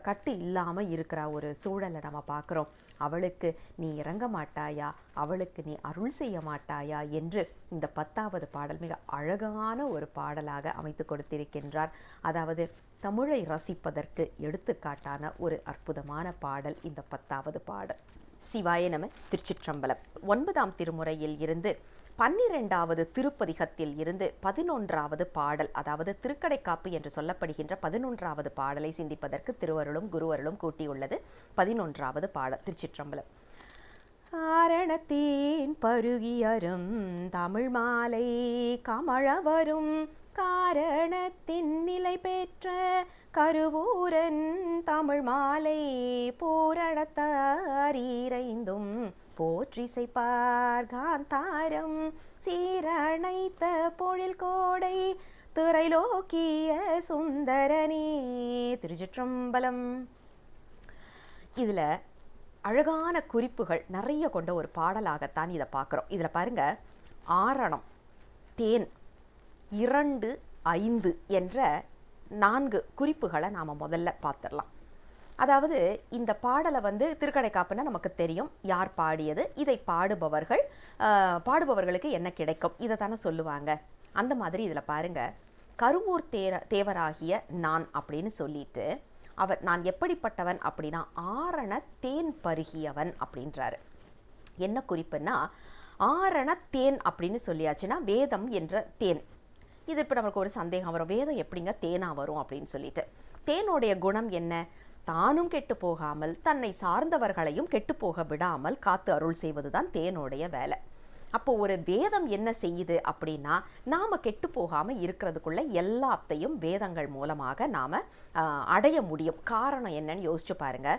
A: கட்டு இல்லாமல் இருக்கிற ஒரு சூழலை நம்ம பார்க்குறோம். அவளுக்கு நீ இறங்க மாட்டாயா, அவளுக்கு நீ அருள் செய்ய மாட்டாயா என்று இந்த 10வது பாடல் மிக அழகான ஒரு பாடலாக அமைத்து கொடுத்திருக்கின்றார். அதாவது தமிழை ரசிப்பதற்கு எடுத்துக்காட்டான ஒரு அற்புதமான பாடல் இந்த 10வது பாடல். சிவாய நம. திருச்சிற்றம்பலம். 9ஆம் திருமுறையில் இருந்து 12வது திருப்பதிகத்தில் இருந்து 11வது பாடல், அதாவது திருக்கடைக்காப்பு என்று சொல்லப்படுகின்ற 11வது பாடலை சிந்திப்பதற்கு திருவருளும் குருவருளும் கூட்டியுள்ளது. 11வது பாடல். திருச்சிற்றம்பலம். ஆரணத்தின் பருகியரும் தமிழ் மாலை கமழவரும் காரணத்தின் நிலை பெற்ற கருவூரன் தமிழ் மாலை பூரணத்தாரீரைந்தும் போற்றிசைப்பார் காந்தாரம் சீரணைத்த பொழில் கோடை திரைலோக்கிய சுந்தரனே. திருச்சிற்றம்பலம். இதில் அழகான குறிப்புகள் நிறைய கொண்ட ஒரு பாடலாகத்தான் இதை பார்க்குறோம். இதில் பாருங்க, ஆரணம், தேன், 2, 5 என்ற 4 குறிப்புகளை நாம் முதல்ல பார்த்துடலாம். அதாவது இந்த பாடலை திருக்கடைக்காப்புன்னா நமக்கு தெரியும் யார் பாடியது, இதை பாடுபவர்களுக்கு என்ன கிடைக்கும், இதை தானே சொல்லுவாங்க. அந்த மாதிரி இதில் பாருங்க, கருவூர் தேவராகிய நான் அப்படின்னு சொல்லிட்டு நான் எப்படிப்பட்டவன் அப்படின்னா ஆரண தேன் பருகியவன் அப்படின்றாரு. என்ன குறிப்புன்னா, ஆரண தேன் அப்படின்னு சொல்லியாச்சுன்னா வேதம் என்ற தேன். இது இப்போ நமக்கு ஒரு சந்தேகம் வரும், வேதம் எப்படிங்க தேனா வரும் அப்படின்னு சொல்லிட்டு. தேனுடைய குணம் என்ன? தானும் கெட்டு போகாமல் தன்னை சார்ந்தவர்களையும் கெட்டு போக விடாமல் காத்து அருள் செய்வதுதான் தேனுடைய வேலை. அப்போ ஒரு வேதம் என்ன செய்யுது அப்படின்னா, நாம கெட்டு போகாம இருக்கிறதுக்குள்ள எல்லாத்தையும் வேதங்கள் மூலமாக நாம அடைய முடியும். காரணம் என்னன்னு யோசிச்சு பாருங்க.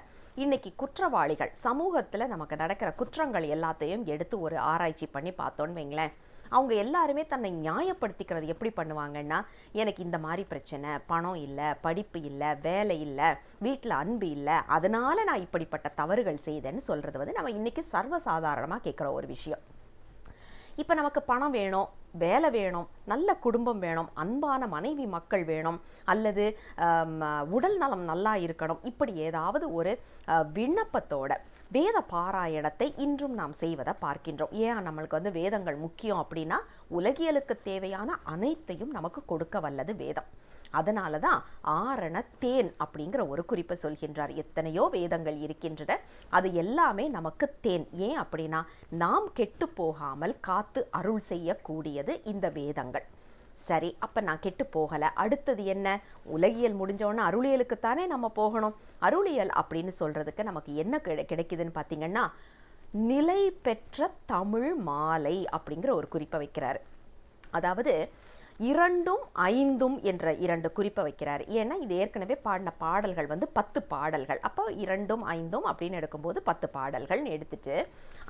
A: இன்னைக்கு குற்றவாளிகள், சமூகத்துல நமக்கு நடக்கிற குற்றங்கள் எல்லாத்தையும் எடுத்து ஒரு ஆராய்ச்சி பண்ணி பார்த்தோன்னு வைங்களேன், அவங்க எல்லாருமே தன்னை நியாயப்படுத்திக்கிறது எப்படி பண்ணுவாங்கன்னா, எனக்கு இந்த மாதிரி பிரச்சனை, பணம் இல்லை, படிப்பு இல்லை, வேலை இல்லை, வீட்டில் அன்பு இல்லை, அதனால நான் இப்படிப்பட்ட தவறுகள் செய்தேன்னு சொல்றது நம்ம இன்னைக்கு சர்வசாதாரணமாக கேட்குற ஒரு விஷயம். இப்போ நமக்கு பணம் வேணும், வேலை வேணும், நல்ல குடும்பம் வேணும், அன்பான மனைவி மக்கள் வேணும், அல்லது உடல் நலம் நல்லா இருக்கணும், இப்படி ஏதாவது ஒரு விண்ணப்பத்தோட வேத பாராயணத்தை இன்றும் நாம் செய்வதை பார்க்கின்றோம். ஏன் நம்மளுக்கு வேதங்கள் முக்கியம் அப்படின்னா, உலகியலுக்கு தேவையான அனைத்தையும் நமக்கு கொடுக்க வல்லது வேதம். அதனால தான் ஆரண தேன் அப்படிங்கிற ஒரு குறிப்பை சொல்கின்றார். எத்தனையோ வேதங்கள் இருக்கின்றன, அது எல்லாமே நமக்கு தேன். ஏன் அப்படின்னா, நாம் கெட்டு போகாமல் காத்து அருள் செய்யக்கூடியது இந்த வேதங்கள். சரி, அப்போ நான் கெட்டு போகலை, அடுத்தது என்ன? உலகியல் முடிஞ்சோன்னா அருளியலுக்குத்தானே நம்ம போகணும். அருளியல் அப்படின்னு சொல்கிறதுக்கு நமக்கு என்ன கிடைக்குதுன்னு பார்த்தீங்கன்னா, நிலை பெற்ற தமிழ் மாலை அப்படிங்கிற ஒரு குறிப்பை வைக்கிறாரு. அதாவது 2ம் 5ம் என்ற 2 குறிப்பை வைக்கிறார். ஏன்னா இது ஏற்கனவே பாடின பாடல்கள் 10 பாடல்கள். அப்போ 2ம் 5ம் அப்படின்னு எடுக்கும்போது 10 பாடல்கள்னு எடுத்துட்டு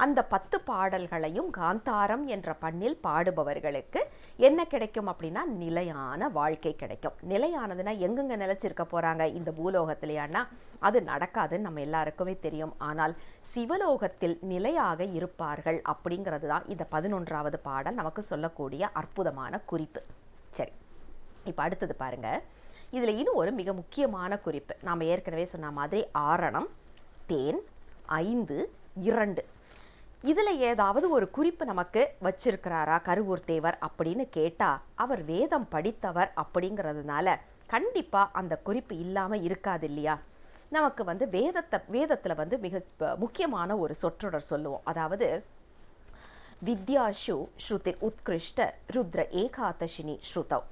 A: அந்த 10 பாடல்களையும் காந்தாரம் என்ற பண்ணில் பாடுபவர்களுக்கு என்ன கிடைக்கும் அப்படின்னா நிலையான வாழ்க்கை கிடைக்கும். நிலையானதுன்னா எங்கெங்க நிலைச்சிருக்க போறாங்க இந்த பூலோகத்திலேயானா அது நடக்காதுன்னு நம்ம எல்லாருக்குமே தெரியும். ஆனால் சிவலோகத்தில் நிலையாக இருப்பார்கள் அப்படிங்கிறது தான் இந்த 11வது பாடல் நமக்கு சொல்லக்கூடிய அற்புதமான குறிப்பு. சரி, இப்போ அடுத்தது பாருங்க. இதில் இன்னும் ஒரு மிக முக்கியமான குறிப்பு. நாம் ஏற்கனவே சொன்ன மாதிரி ஆரணம், தேன், 5, 2 இதில் ஏதாவது ஒரு குறிப்பு நமக்கு வச்சிருக்கிறாரா கருவூர் தேவர் அப்படின்னு கேட்டால் அவர் வேதம் படித்தவர் அப்படிங்கிறதுனால கண்டிப்பாக அந்த குறிப்பு இல்லாமல் இருக்காது இல்லையா? நமக்கு வேதத்தில் மிக முக்கியமான ஒரு சொற்றொடர் சொல்லுவோம். அதாவது வித்யாஷு ஸ்ருதிர் உத்கிருஷ்ட ருத்ர ஏகாதசினி ஸ்ருதவ்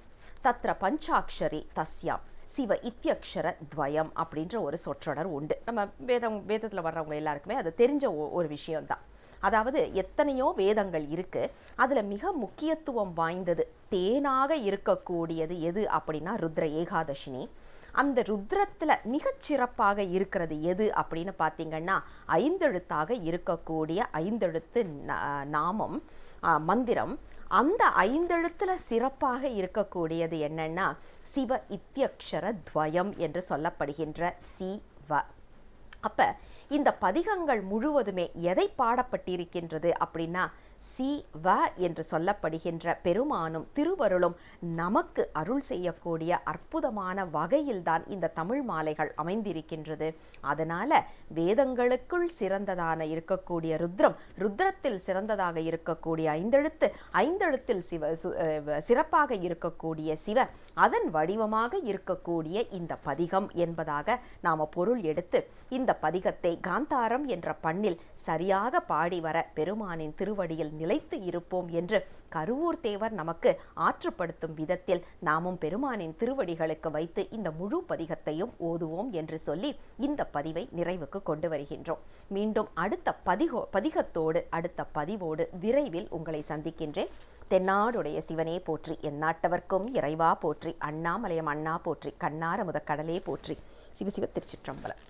A: தத்ர பஞ்சாட்சரி தஸ்யாம் சிவ இத்தியக்ஷர துவயம் அப்படின்ற ஒரு சொற்றொடர் உண்டு. நம்ம வேதத்தில் வர்றவங்க எல்லாருக்குமே அது தெரிஞ்ச ஒரு விஷயம்தான். அதாவது எத்தனையோ வேதங்கள் இருக்கு, அதுல மிக முக்கியத்துவம் வாய்ந்தது தேனாக இருக்கக்கூடியது எது அப்படின்னா ருத்ர ஏகாதசினி. அந்த ருத்ரத்துல மிகச்சிறப்பாக இருக்கிறது எது அப்படின்னு பார்த்தீங்கன்னா 5 எழுத்தாக இருக்கக்கூடிய 5 எழுத்து நாமம் மந்திரம். அந்த 5 எழுத்துல சிறப்பாக இருக்கக்கூடியது என்னன்னா சிவ இத்தியக்ஷர துவயம் என்று சொல்லப்படுகின்ற சிவ. அப்ப இந்த பதிகங்கள் முழுவதுமே எதை பாடப்பட்டிருக்கின்றது அப்படின்னா சிவ என்று சொல்லப்படுகின்ற பெருமானும் திருவருளும் நமக்கு அருள் செய்யக்கூடிய அற்புதமான வகையில்தான் இந்த தமிழ் மாலைகள் அமைந்திருக்கின்றது. அதனால வேதங்களுக்குள் சிறந்ததான இருக்கக்கூடிய ருத்ரத்தில் சிறந்ததாக இருக்கக்கூடிய 5 எழுத்து, 5 எழுத்தில் சிறப்பாக இருக்கக்கூடிய சிவ, அதன் வடிவமாக இருக்கக்கூடிய இந்த பதிகம் என்பதாக நாம பொருள் எடுத்து இந்த பதிகத்தை காந்தாரம் என்ற பண்ணில் சரியாக பாடி வர பெருமானின் திருவடியில் நிலைத்து இருப்போம் என்று கருவூர் தேவர் நமக்கு ஆற்றுப்படுத்தும் விதத்தில் நாமும் பெருமானின் திருவடிகளுக்கு வைத்து இந்த முழு பதிகத்தையும் ஓதுவோம் என்று சொல்லி இந்த பதிவை நிறைவுக்கு கொண்டு வருகின்றோம். மீண்டும் அடுத்த பதிகத்தோடு அடுத்த பதிவோடு விரைவில் உங்களை சந்திக்கின்றேன். தென்னாடுடைய சிவனே போற்றி, எந்நாட்டவர்க்கும் இறைவா போற்றி, அண்ணாமலையம் அண்ணா போற்றி, கண்ணார முதக்கடலே போற்றி. சிவசிவ திருச்சிற்றம்பலம்.